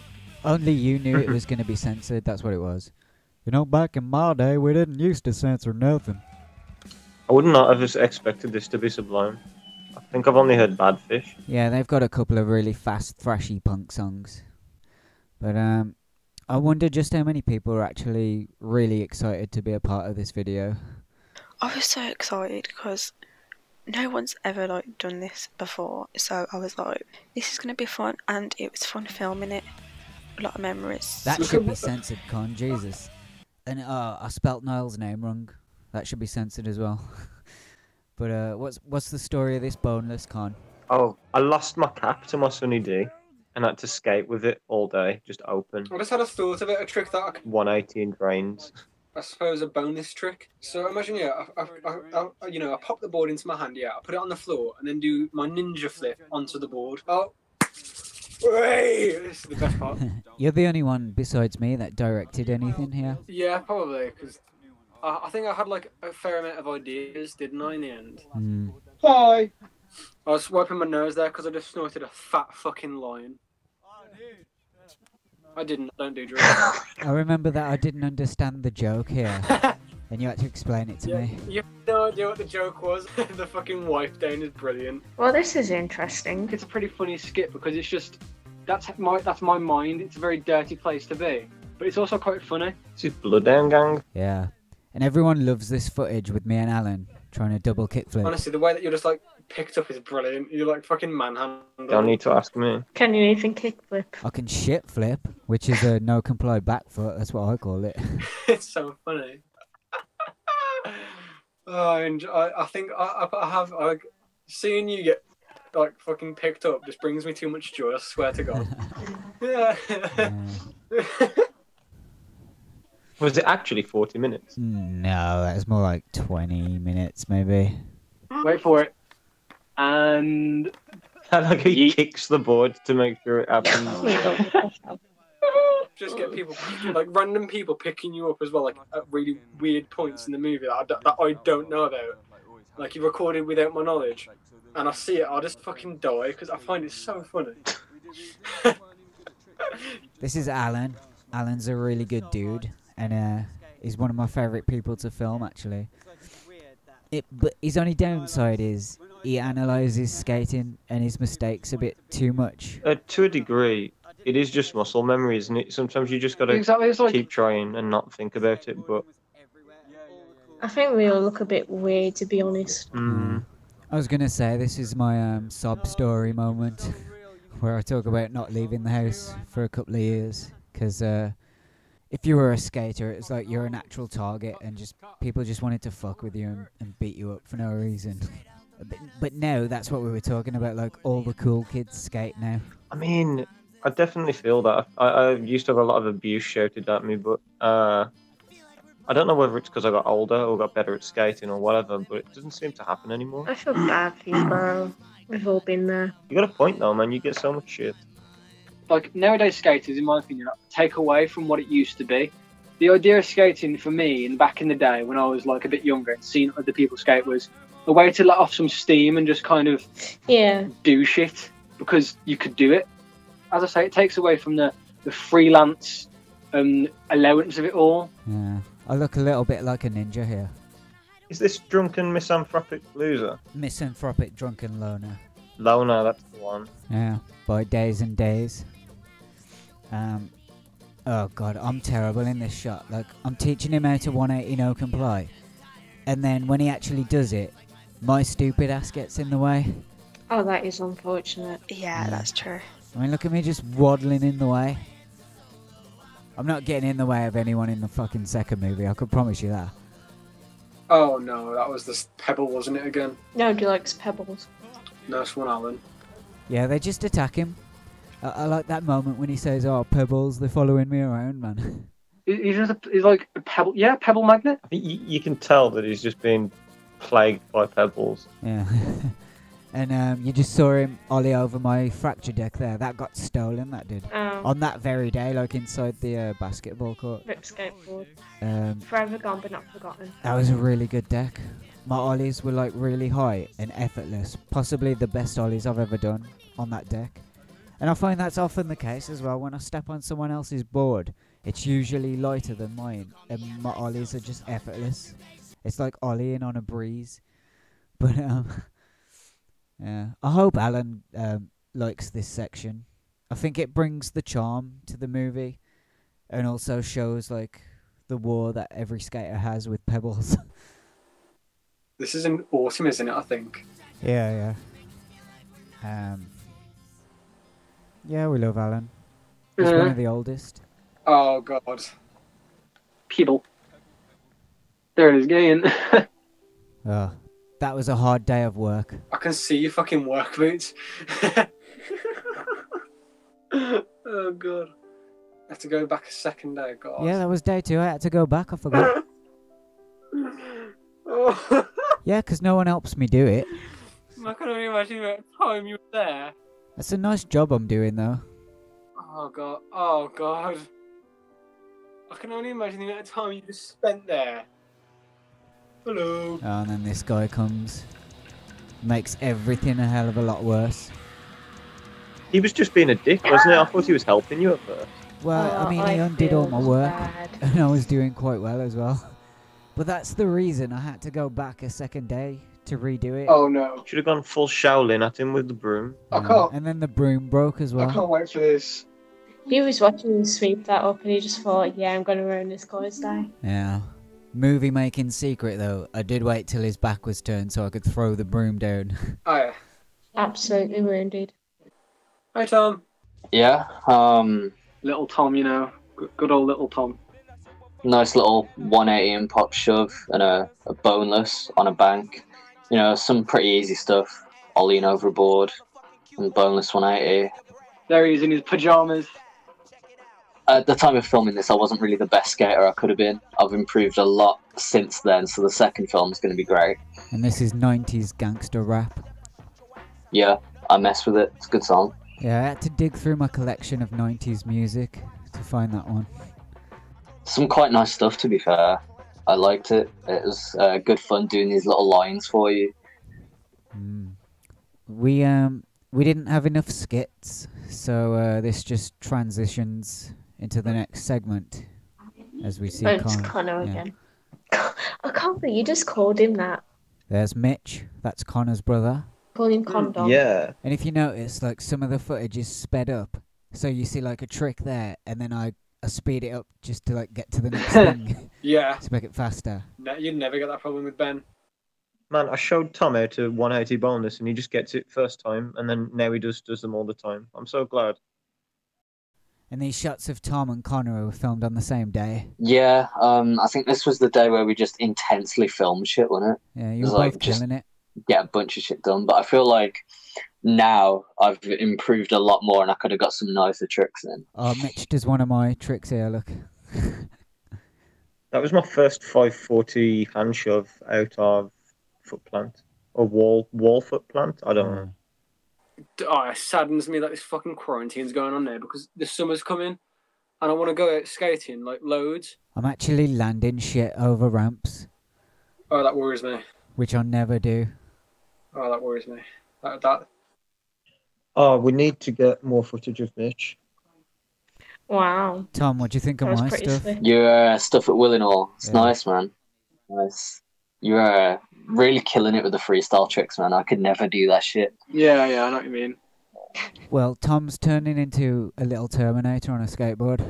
Only you knew it was going to be censored. That's what it was. You know, back in my day, we didn't used to censor nothing. I would not have just expected this to be Sublime. I think I've only heard Bad Fish. Yeah, they've got a couple of really fast, thrashy punk songs. But I wonder just how many people are actually really excited to be a part of this video. I was so excited because no one's ever like done this before, so I was like, this is gonna be fun, and it was fun filming it. A lot of memories. That should be censored, Con. Jesus. And I spelt Niall's name wrong. That should be censored as well. But what's the story of this boneless, Con? Oh, I lost my cap to my Sunny D and had to skate with it all day, just open. I just had a thought of it, a trick that I 180 grains. I suppose a bonus trick. So imagine, I pop the board into my hand, I put it on the floor, and then do my ninja flip onto the board. Oh, hey, this is the best part. You're the only one besides me that directed anything here. Yeah, probably, because I think I had like a fair amount of ideas, didn't I, in the end? Bye. I was wiping my nose there because I just snorted a fat fucking lion. I don't do drugs. I remember that I didn't understand the joke here, and you had to explain it to me. You have no idea what the joke was. The fucking wipe down is brilliant. Well, this is interesting. It's a pretty funny skit because it's just that's my mind. It's a very dirty place to be, but it's also quite funny. This is Blood Down Gang. Yeah, and everyone loves this footage with me and Alan trying to double kickflip. Honestly, the way that you're just like picked up is brilliant. You're like fucking manhandled. Don't need to ask me. Can you even kickflip? I can shit flip, which is a no comply back foot. That's what I call it. It's so funny. And I think I have like seeing you get like fucking picked up just brings me too much joy. I swear to God. Yeah. Was it actually 40 minutes? No, that was more like 20 minutes, maybe. Wait for it. And I like how he kicks the board to make sure it happens. just get people, like random people picking you up as well, like at really weird points in the movie that I don't know about. Like you recorded without my knowledge, and I see it, I'll just fucking die because I find it so funny. This is Alan. Alan's a really good dude, and he's one of my favourite people to film, actually. But his only downside is he analyses skating and his mistakes a bit too much. To a degree, it is just muscle memory, isn't it? Sometimes you just gotta keep trying and not think about it. But I think we all look a bit weird, to be honest. I was gonna say this is my sob story moment, where I talk about not leaving the house for a couple of years, because if you were a skater, it's like you're a natural target, and just people just wanted to fuck with you and beat you up for no reason. But now that's what we were talking about, like all the cool kids skate now. I mean, I definitely feel that. I used to have a lot of abuse shouted at me, but I don't know whether it's because I got older or got better at skating or whatever, but it doesn't seem to happen anymore. I feel bad for you, bro. We've all been there. You got a point though, man. You get so much shit. Like nowadays skaters, in my opinion, take away from what it used to be. The idea of skating for me, and back in the day when I was like a bit younger and seeing other people skate, was a way to let off some steam and just kind of do shit because you could do it. As I say, it takes away from the freelance allowance of it all. Yeah, I look a little bit like a ninja here. Is this drunken misanthropic loser? Misanthropic drunken loner. Loner, that's the one. Yeah, by days and days. Oh god, I'm terrible in this shot. Like, I'm teaching him how to 180 no comply, and then when he actually does it, my stupid ass gets in the way. Oh, that is unfortunate. Yeah, that's true. I mean, look at me just waddling in the way. I'm not getting in the way of anyone in the fucking second movie, I could promise you that. Oh no, that was the pebble, wasn't it again? Nobody likes pebbles. Nice one, Alan. Yeah, they just attack him. I like that moment when he says, "Oh, pebbles, they're following me around, man." He's like a pebble. Yeah, pebble magnet. I think you can tell that he's just been plagued by pebbles. Yeah. And you just saw him ollie over my fracture deck there. That got stolen, that did. Oh. On that very day, like inside the basketball court. Rip skateboard. Forever gone but not forgotten. That was a really good deck. My ollies were like really high and effortless. Possibly the best ollies I've ever done on that deck. And I find that's often the case as well. When I step on someone else's board, it's usually lighter than mine. And my ollies are just effortless. It's like ollieing on a breeze. But, yeah. I hope Alan likes this section. I think it brings the charm to the movie. And also shows, like, the war that every skater has with pebbles. This is an autumn, isn't it, I think? Yeah. Yeah, we love Alan. He's one of the oldest. Oh, God. People. There it is, again. Oh, that was a hard day of work. I can see your fucking work boots. Oh, God. I have to go back a second day, God. Yeah, that was day 2. I had to go back, I forgot. Oh. Yeah, because no one helps me do it. I can only imagine the time you were there. That's a nice job I'm doing, though. Oh, God. Oh, God. I can only imagine the amount of time you just spent there. Hello. Oh, and then this guy comes. Makes everything a hell of a lot worse. He was just being a dick, wasn't it? I thought he was helping you at first. Well, I mean, he undid all my work. And I was doing quite well as well. But that's the reason I had to go back a second day to redo it. Oh, no. Should have gone full Shaolin at him with the broom. I can't. And then the broom broke as well. I can't wait for this. He was watching me sweep that up and he just thought, yeah, I'm going to ruin this guy's day. Yeah. Movie making secret, though. I did wait till his back was turned so I could throw the broom down. Oh, yeah. Absolutely wounded. Hi, Tom. Yeah, Little Tom, you know. Good old little Tom. Nice little 180 and pop shove and a boneless on a bank. You know, some pretty easy stuff. Ollieing overboard and boneless 180. There he is in his pajamas. At the time of filming this, I wasn't really the best skater I could have been. I've improved a lot since then, so the second film's going to be great. And this is 90s gangster rap. Yeah, I mess with it. It's a good song. Yeah, I had to dig through my collection of 90s music to find that one. Some quite nice stuff, to be fair. I liked it. It was good fun doing these little lines for you. We didn't have enough skits, so this just transitions into the next segment as we see It's Connor again. I can't believe you just called him that. There's Mitch. That's Connor's brother. Call him Condom. Yeah. And if you notice, like, some of the footage is sped up, so you see like a trick there, and then I speed it up just to like get to the next thing. Yeah. To make it faster. No, you'd never get that problem with Ben. Man, I showed Tom how to 180 boneless and he just gets it first time, and then now he does them all the time. I'm so glad. And these shots of Tom and Connor were filmed on the same day. Yeah, I think this was the day where we just intensely filmed shit, wasn't it? Yeah, you were both killing it. Get a bunch of shit done, but I feel like now I've improved a lot more and I could have got some nicer tricks in. Oh, Mitch does one of my tricks here, look. That was my first 540 hand shove out of foot plant. Or wall foot plant? I don't know. Oh, it saddens me that this fucking quarantine's going on there because the summer's coming and I want to go out skating, like, loads. I'm actually landing shit over ramps. Oh, that worries me. Which I never do. Oh, that worries me. That. Oh, we need to get more footage of Mitch. Wow. Tom, what do you think of my stuff? Slick. Your stuff at Willinghall. It's nice, man. Nice. You're really killing it with the freestyle tricks, man. I could never do that shit. Yeah, I know what you mean. Well, Tom's turning into a little Terminator on a skateboard.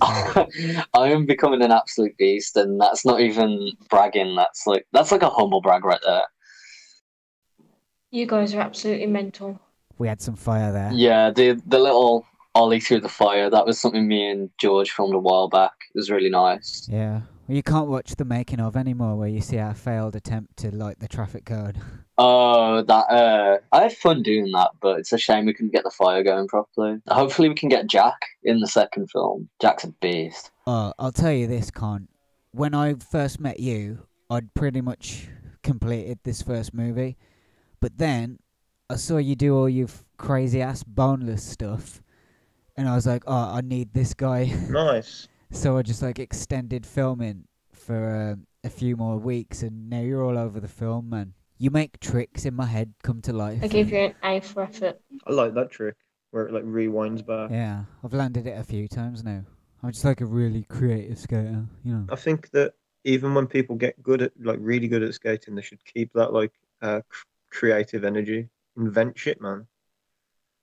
I am becoming an absolute beast, and that's not even bragging. That's like a humble brag right there. You guys are absolutely mental. We had some fire there. Yeah, the little ollie through the fire, that was something me and George filmed a while back. It was really nice. Yeah. Well, you can't watch the making of anymore where you see our failed attempt to light the traffic code. Oh, that I had fun doing that, but it's a shame we couldn't get the fire going properly. Hopefully we can get Jack in the second film. Jack's a beast. Oh, I'll tell you this, Con. When I first met you, I'd pretty much completed this first movie. But then I saw you do all your crazy-ass boneless stuff. And I was like, oh, I need this guy. Nice. So I just like extended filming for a few more weeks. And now you're all over the film, man. You make tricks in my head come to life. I give you an A for effort. I like that trick where it like rewinds back. Yeah, I've landed it a few times now. I'm just like a really creative skater, you know. I think that even when people get good at, like, really good at skating, they should keep that, like, creative energy. Invent shit, man.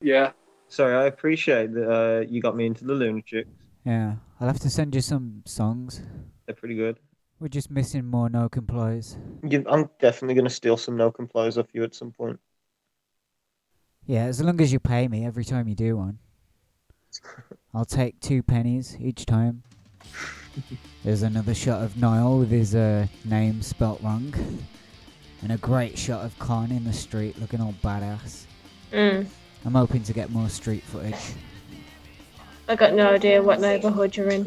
Yeah. Sorry, I appreciate that you got me into the Lunatics. Yeah, I'll have to send you some songs. They're pretty good. We're just missing more no complies. I'm definitely going to steal some no complies off you at some point. Yeah, as long as you pay me every time you do one. I'll take 2 pennies each time. There's another shot of Niall with his name spelt wrong. And a great shot of Con in the street looking all badass. I'm hoping to get more street footage. I got no idea what neighbourhood you're in.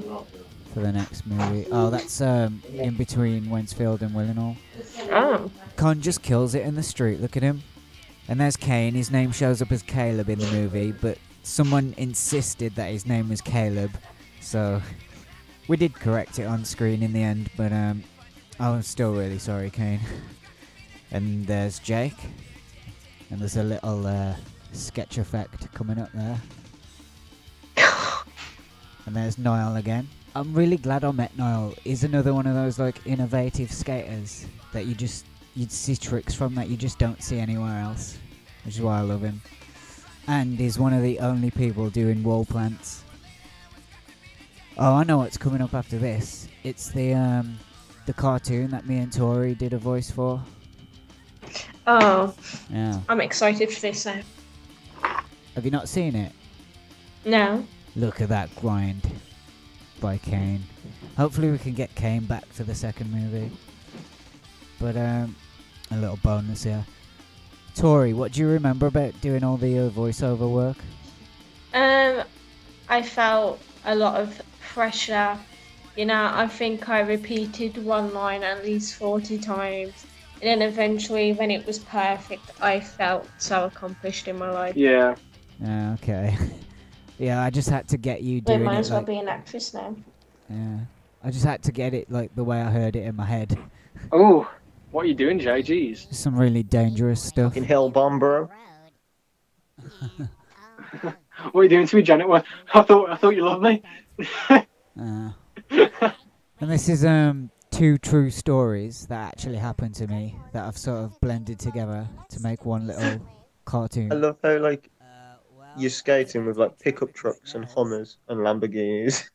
For the next movie. Oh, that's in between Wensfield and Willinghall. Oh. Con just kills it in the street, look at him. And there's Kane, his name shows up as Caleb in the movie, but someone insisted that his name was Caleb, so we did correct it on screen in the end, but I'm still really sorry, Kane. And there's Jake, and there's a little sketch effect coming up there. And there's Niall again. I'm really glad I met Niall. He's another one of those like innovative skaters that you'd see tricks from that you just don't see anywhere else, which is why I love him. And he's one of the only people doing wall plants. Oh, I know what's coming up after this. It's the cartoon that me and Tori did a voice for. Oh. Yeah. I'm excited for this now. Have you not seen it? No. Look at that grind. by Kane. Hopefully we can get Kane back for the second movie. But a little bonus here. Tori, what do you remember about doing all the voiceover work? I felt a lot of pressure. You know, I think I repeated one line at least 40 times. And then eventually, when it was perfect, I felt so accomplished in my life. Yeah. Okay. Yeah, I just had to get you But doing might it as well like, be an actress now. yeah. I just had to get it like the way I heard it in my head. Oh, what are you doing, Jay? Jeez. Some really dangerous stuff. Fucking hell bomb, bro. What are you doing to me, Janet? Well, I thought you loved me. And this is two true stories that actually happened to me that I've sort of blended together to make one little cartoon. I love how like you're skating with like pickup trucks and Hummers and Lamborghinis.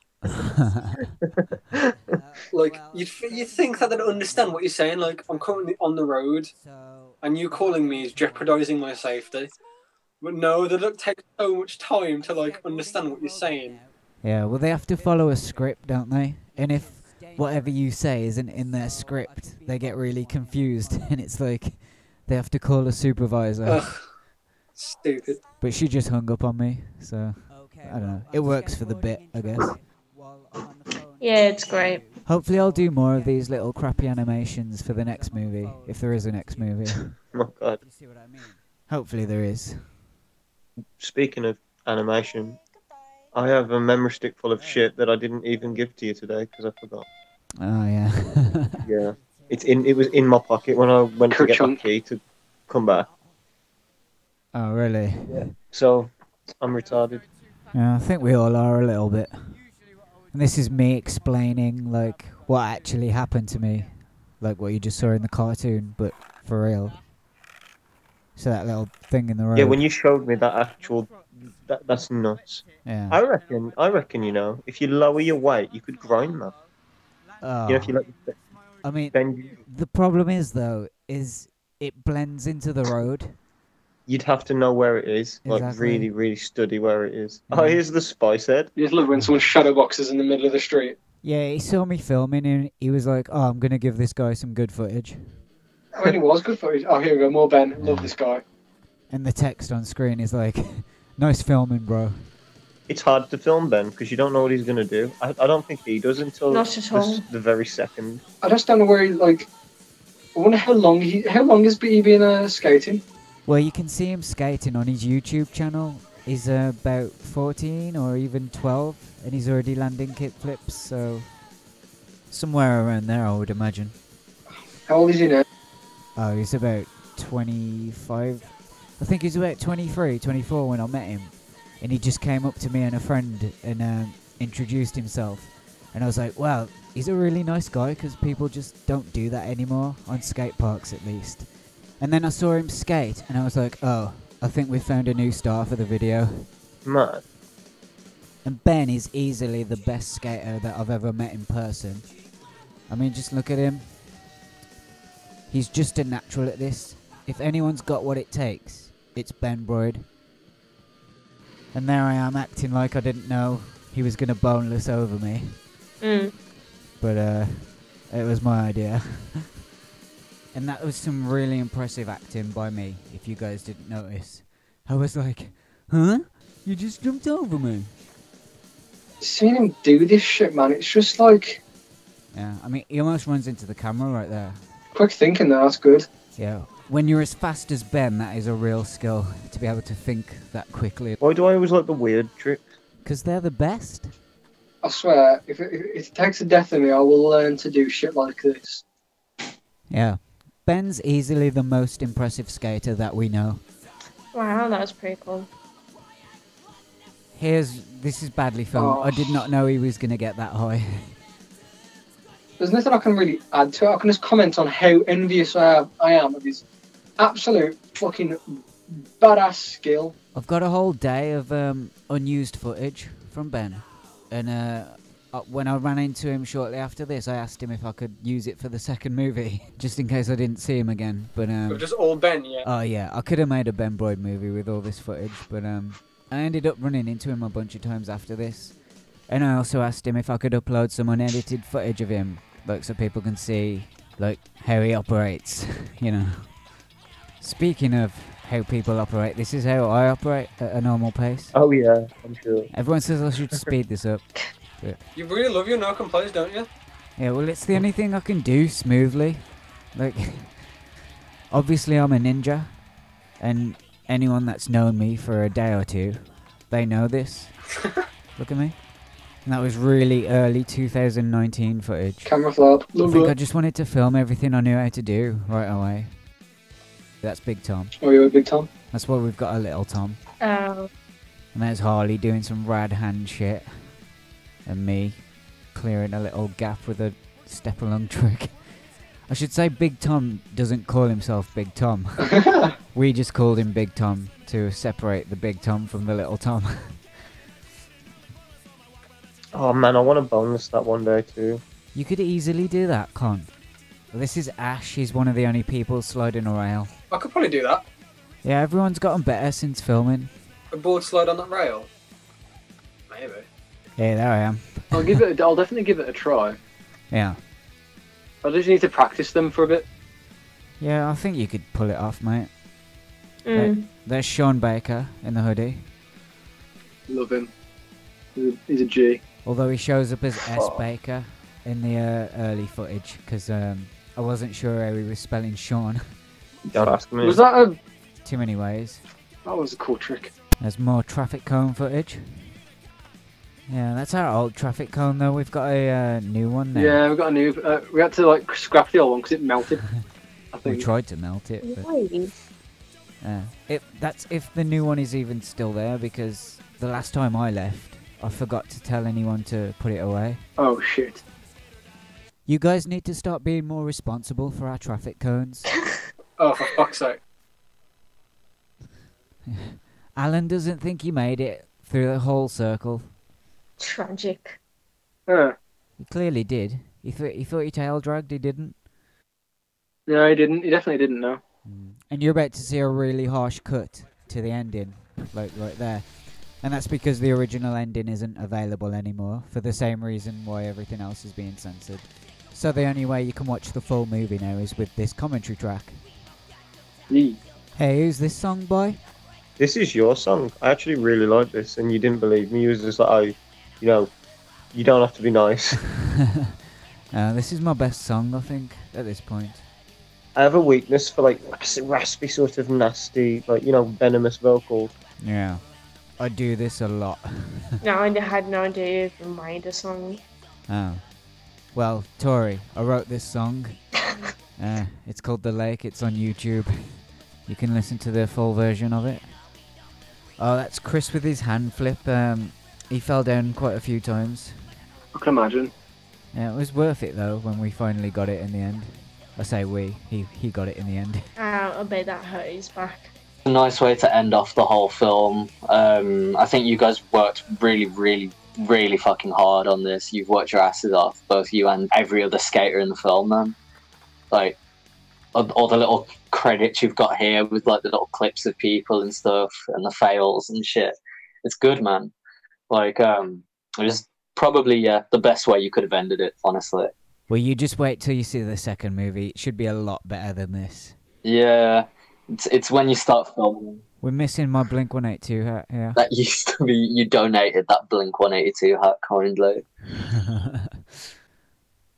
Like you'd think that they'd understand what you're saying. Like I'm currently on the road, and you calling me is jeopardizing my safety. But no, they don't take so much time to like understand what you're saying. Yeah, well they have to follow a script, don't they? And if whatever you say isn't in their script, they get really confused, and it's like they have to call a supervisor. Ugh, stupid. But she just hung up on me, so I don't know. It works for the bit, I guess. Yeah, it's great. Hopefully I'll do more of these little crappy animations for the next movie, if there is a next movie. Oh god. Hopefully there is. Speaking of animation, I have a memory stick full of shit that I didn't even give to you today because I forgot. Oh yeah. Yeah. It was in my pocket when I went to get my key to come back. Oh really? Yeah. So I'm retarded. Yeah, I think we all are a little bit. And this is me explaining like what actually happened to me, like what you just saw in the cartoon, but for real. So that little thing in the road. Yeah, when you showed me that actual, that's nuts. Yeah. I reckon, you know, if you lower your weight, you could grind that. Oh. You know, if you like. I mean, bend. the problem is though, is it blends into the road. You'd have to know where it is, like Exactly. really, really study where it is. Yeah. Oh, here's the spice head. You just love when someone shadow boxes in the middle of the street. Yeah, he saw me filming and he was like, "Oh, I'm gonna give this guy some good footage." I mean, it was good footage. Oh, here we go, more Ben. Love this guy. And the text on screen is like, "Nice filming, bro." It's hard to film Ben because you don't know what he's gonna do. I don't think he does until Not at all. the very second. I just don't know where he like. I wonder how long has he been skating? Well, you can see him skating on his YouTube channel. He's about 14 or even 12, and he's already landing kickflips, so somewhere around there, I would imagine. How old is he now? Oh, he's about 25. I think he's about 23, 24 when I met him. And he just came up to me and a friend and introduced himself. And I was like, wow, he's a really nice guy because people just don't do that anymore, on skate parks at least. And then I saw him skate and I was like, oh, I think we found a new star for the video. Mad. And Ben is easily the best skater that I've ever met in person. I mean, just look at him. He's just a natural at this. If anyone's got what it takes, it's Ben Broyd. And there I am acting like I didn't know he was going to boneless over me. But it was my idea. And that was some really impressive acting by me, if you guys didn't notice. I was like, huh? You just jumped over me. Seeing him do this shit, man, it's just like... Yeah, I mean, he almost runs into the camera right there. Quick thinking there, that's good. Yeah, when you're as fast as Ben, that is a real skill, to be able to think that quickly. Why do I always like the weird tricks? Because they're the best. I swear, if it takes a death of me, I will learn to do shit like this. Yeah. Ben's easily the most impressive skater that we know. Wow, that was pretty cool. This is badly filmed. Oh. I did not know he was going to get that high. There's nothing I can really add to it. I can just comment on how envious I am of his absolute fucking badass skill. I've got a whole day of unused footage from Ben. And when I ran into him shortly after this, I asked him if I could use it for the second movie, just in case I didn't see him again. But Just all Ben, yeah. Oh yeah, I could have made a Ben Broyd movie with all this footage, but I ended up running into him a bunch of times after this. And I also asked him if I could upload some unedited footage of him, like so people can see, like, how he operates, you know. Speaking of how people operate, this is how I operate at a normal pace. Oh yeah, I'm sure. Everyone says I should speed this up. But You really love your no complaints, don't you? yeah, well, it's the only thing I can do smoothly. Like, obviously I'm a ninja, and anyone that's known me for a day or two, they know this. Look at me. And that was really early 2019 footage. Camera flop. I think I just wanted to film everything I knew how to do right away. That's Big Tom. Oh, you're a Big Tom? That's why we've got a little Tom. Oh. And there's Harley doing some rad hand shit. And me clearing a little gap with a step along trick. I should say Big Tom doesn't call himself Big Tom. We just called him Big Tom to separate the Big Tom from the little Tom. Oh man, I want to bonus that one day too. You could easily do that, Con. This is Ash. He's one of the only people sliding a rail. I could probably do that. Yeah, everyone's gotten better since filming. A board slide on that rail? Maybe. Yeah, there I am. I'll definitely give it a try. Yeah. I just need to practice them for a bit. Yeah, I think you could pull it off, mate. There's Sean Baker in the hoodie. Love him. He's a G. Although he shows up as S. Baker in the early footage, because I wasn't sure how he was spelling Sean. Don't ask me. Was that a... Too many ways. That was a cool trick. There's more traffic cone footage. Yeah, that's our old traffic cone though. We've got a new one now. Yeah, we've got a new... we had to like scrap the old one because it melted. I think. We tried to melt it, but that's if the new one is even still there, because the last time I left, I forgot to tell anyone to put it away. Oh shit. You guys need to start being more responsible for our traffic cones. Oh, for fuck's sake. Alan doesn't think he made it through the whole circle. Tragic. He clearly did. He thought he tail dragged, he didn't. No, he didn't. He definitely didn't know. And you're about to see a really harsh cut to the ending, like right there. And that's because the original ending isn't available anymore, for the same reason why everything else is being censored. So the only way you can watch the full movie now is with this commentary track. Yeah. Hey, who's this song by? This is your song. I actually really like this, and you didn't believe me. You was just like, you don't have to be nice. This is my best song, I think, at this point. I have a weakness for like raspy, sort of nasty, like venomous vocals. Yeah, I do this a lot. No, I had no idea you even made a song. Oh. Well, Tori, I wrote this song. It's called The Lake. It's on YouTube. You can listen to the full version of it. Oh, that's Chris with his hand flip. He fell down quite a few times. I can imagine. Yeah, it was worth it though when we finally got it in the end. I say we. He got it in the end. I bet that hurt his back. A nice way to end off the whole film. I think you guys worked really fucking hard on this. You've worked your asses off, both you and every other skater in the film, man. Like, all the little credits you've got here with like the little clips of people and stuff and the fails and shit. It's good, man. Like, it was probably the best way you could have ended it, honestly. Well, you just wait till you see the second movie. It should be a lot better than this. Yeah, it's when you start filming. We're missing my Blink-182 hat here. That used to be, you donated that Blink-182 hat kindly.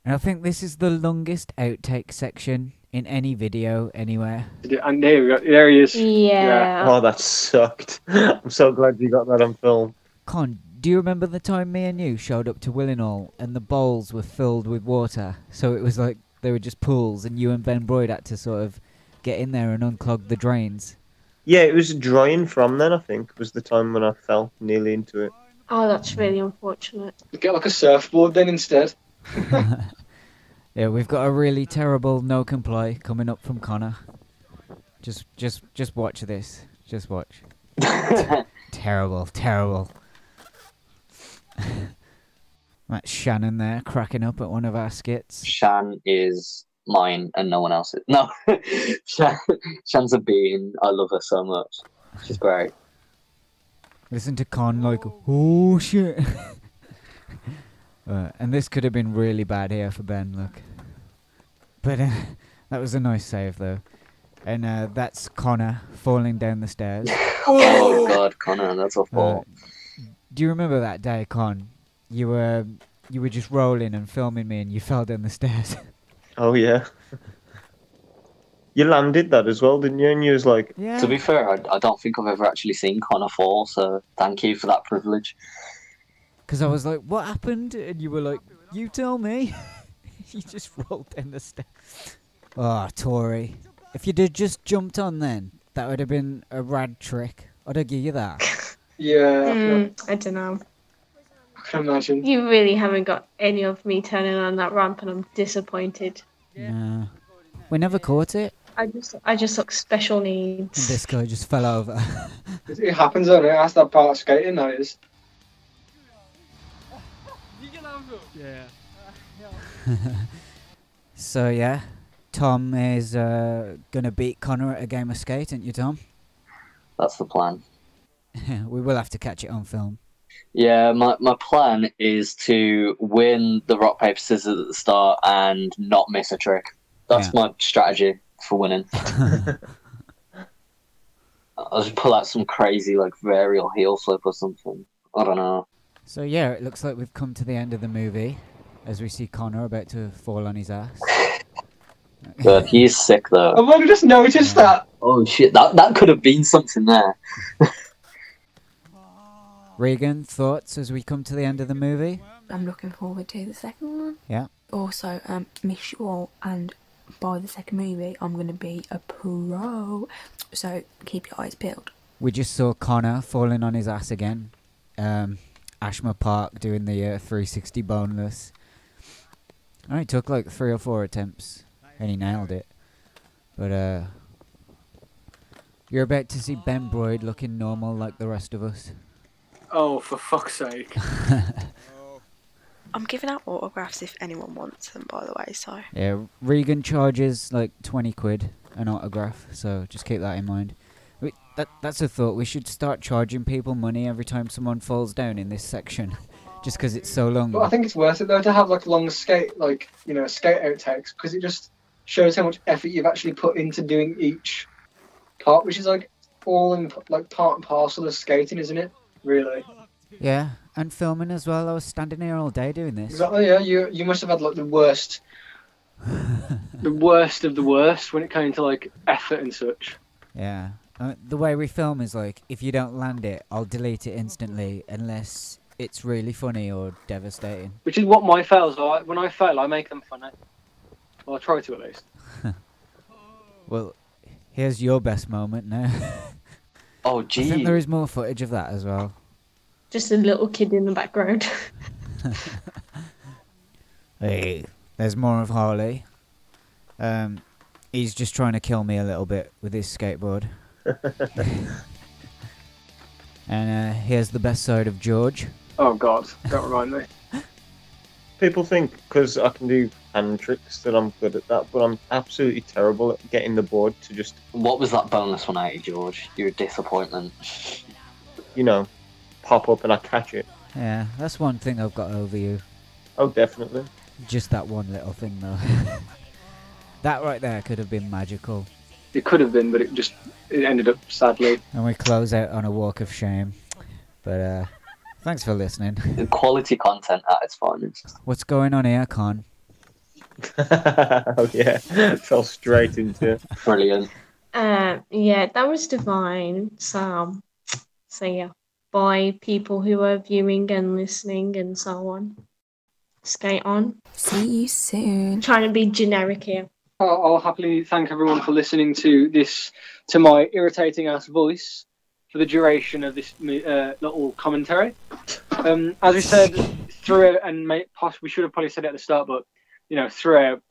And I think this is the longest outtake section in any video anywhere. And there he is. Yeah. Oh, that sucked. I'm so glad you got that on film. Con, do you remember the time me and you showed up to Willinall and the bowls were filled with water? So it was like they were just pools and you and Ben Broyd had to sort of get in there and unclog the drains. Yeah, it was drying from then, I think, was the time when I fell nearly into it. Oh, that's really unfortunate. Get like a surfboard then instead. Yeah, we've got a really terrible no comply coming up from Connor. Just watch this. Just watch. Terrible. That's Shannon there, cracking up at one of our skits. Shan is mine and no one else's. No, Shan's a bean. I love her so much. She's great. Listen to Con like, oh shit. And this could have been really bad here for Ben, look. But that was a nice save, though. And that's Connor falling down the stairs. Oh God, Connor, that's a fall. Do you remember that day, Con? You were just rolling and filming me, and you fell down the stairs. Oh yeah. You landed that as well, didn't you? And you was like, yeah. To be fair, I don't think I've ever actually seen Connor fall, so thank you for that privilege. Because I was like, what happened? And you were like, you tell me. You just rolled down the stairs. Oh, Tori. If you'd have just jumped on then, that would have been a rad trick. I'd have give you that. Yeah. I don't know. I can imagine. You really haven't got any of me turning on that ramp, and I'm disappointed. No. We never caught it. I just look special needs. And this guy just fell over. It happens, doesn't it? That's that part of skating, that is. Yeah. So yeah, Tom is gonna beat Connor at a game of skate, ain't you, Tom? That's the plan. We will have to catch it on film. Yeah, my plan is to win the rock, paper, scissors at the start and not miss a trick. That's my strategy for winning. I'll just pull out some crazy, like, varial heel flip or something. I don't know. So yeah, it looks like we've come to the end of the movie, as we see Connor about to fall on his ass. But he's sick, though. I've only just noticed that. Oh, shit, that could have been something there. Regan, thoughts as we come to the end of the movie? I'm looking forward to the second one. Yeah. Also, miss you all, and by the second movie, I'm going to be a pro. So keep your eyes peeled. We just saw Connor falling on his ass again. Ashmore Park doing the 360 boneless. Only took like 3 or 4 attempts, and he nailed it. But you're about to see Ben Broyd looking normal like the rest of us. Oh, for fuck's sake. I'm giving out autographs if anyone wants them, by the way, so... Yeah, Regan charges like 20 quid an autograph, so just keep that in mind. That's a thought. We should start charging people money every time someone falls down in this section, just because it's so long. But I think it's worth it though to have like long skate, like skate outtakes, because it just shows how much effort you've actually put into doing each part, which is like all in like part and parcel of skating, isn't it? Really. Yeah, and filming as well. I was standing here all day doing this. Exactly. Yeah, you must have had like the worst, the worst of the worst when it came to like effort and such. Yeah. The way we film is like, if you don't land it, I'll delete it instantly unless it's really funny or devastating. Which is what my fails are. When I fail, I make them funny. Well, I try to at least. Well, here's your best moment now. Oh, gee. I think there is more footage of that as well. Just a little kid in the background. Hey, there's more of Harley. He's just trying to kill me a little bit with his skateboard. And here's the best side of George. Oh God, don't remind me. People think because I can do hand tricks that I'm good at that, but I'm absolutely terrible at getting the board to just... What was that bonus 180, George? You're a disappointment. Pop up and I catch it. Yeah, that's one thing I've got over you. Oh, definitely. Just that one little thing, though. That right there could have been magical. It could have been, but it ended up sadly. And we close out on a walk of shame. But thanks for listening. Quality content at its finest. What's going on here, Con? Oh yeah, fell straight into it. Brilliant. Yeah, that was divine. So yeah, bye people who are viewing and listening and so on. Skate on. See you soon. Trying to be generic here. I'll happily thank everyone for listening to my irritating ass voice for the duration of this little commentary. As we said throughout, and we should have probably said it at the start, but throughout,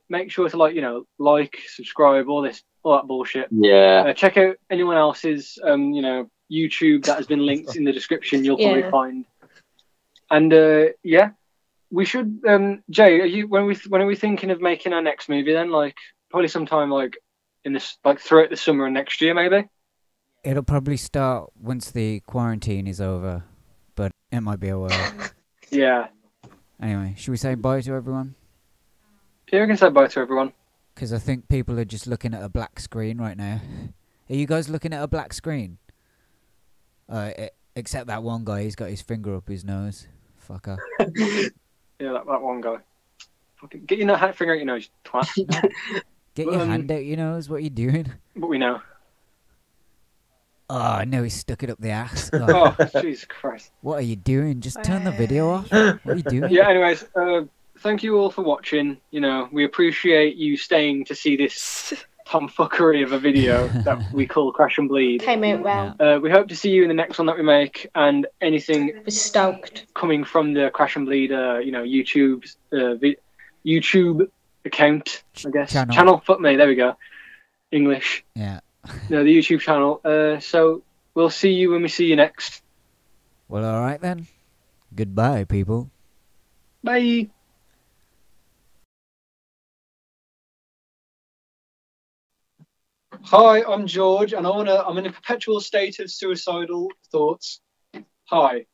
make sure to like, subscribe, all that bullshit. Yeah. Check out anyone else's YouTube that has been linked in the description. You'll probably find. And yeah. We should, Jay. When are we thinking of making our next movie then? Like probably sometime in this, throughout the summer of next year, maybe. It'll probably start once the quarantine is over, but it might be a while. Yeah. Anyway, should we say bye to everyone? Yeah, we can say bye to everyone. Because I think people are just looking at a black screen right now. Are you guys looking at a black screen? Except that one guy, he's got his finger up his nose. Fucker. Yeah, that one guy. Fucking get your finger out your nose, you twat. Get your hand out your nose, what are you doing? But we know. Oh, no, he stuck it up the ass. Oh, Jesus Christ. What are you doing? Just turn the video off. What are you doing? Yeah, anyways, thank you all for watching. You know, we appreciate you staying to see this tomfuckery of a video that we call Crash and Bleed. Came out well. We hope to see you in the next one that we make, and anything We're stoked. coming from the Crash and Bleed, YouTube account, I guess. Channel. Fuck me. There we go. English. Yeah. No, the YouTube channel. So we'll see you when we see you next. Well, all right then. Goodbye, people. Bye. Hi, I'm George, and I'm in a perpetual state of suicidal thoughts. Hi.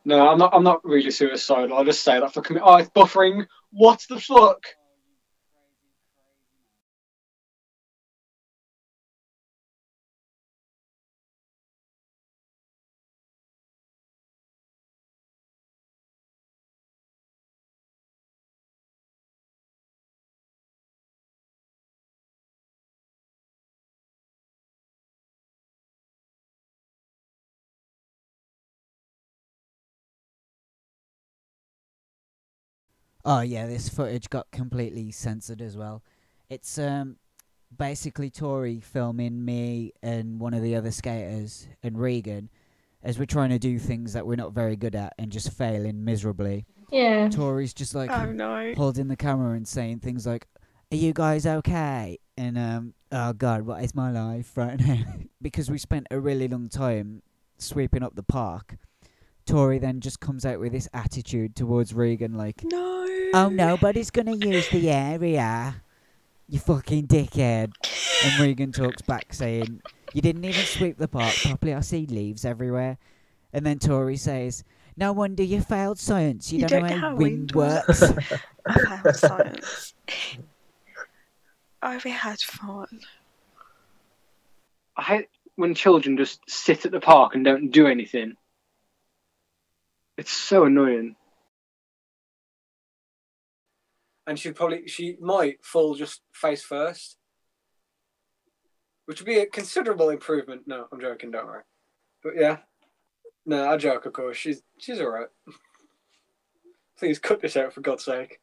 No, I'm not really suicidal. I'll just say that for oh, it's buffering. What the fuck? Oh yeah, this footage got completely censored as well. It's basically Tori filming me and one of the other skaters and Regan as we're trying to do things that we're not very good at and just failing miserably. Yeah. Tori's just like Oh no. holding the camera and saying things like, "Are you guys okay?" And oh god, what is my life right now? Because we spent a really long time sweeping up the park. Tori then just comes out with this attitude towards Regan like, No. "Oh, nobody's gonna use the area, you fucking dickhead." And Regan talks back saying, "You didn't even sweep the park properly, I see leaves everywhere." And then Tori says, "No wonder you failed science, you don't know how wind works." I failed science. We had fun. I hate when children just sit at the park and don't do anything. It's so annoying. And she might fall just face first, which would be a considerable improvement. No, I'm joking, don't worry. But yeah, no, I joke, of course. She's all right. Please cut this out for God's sake.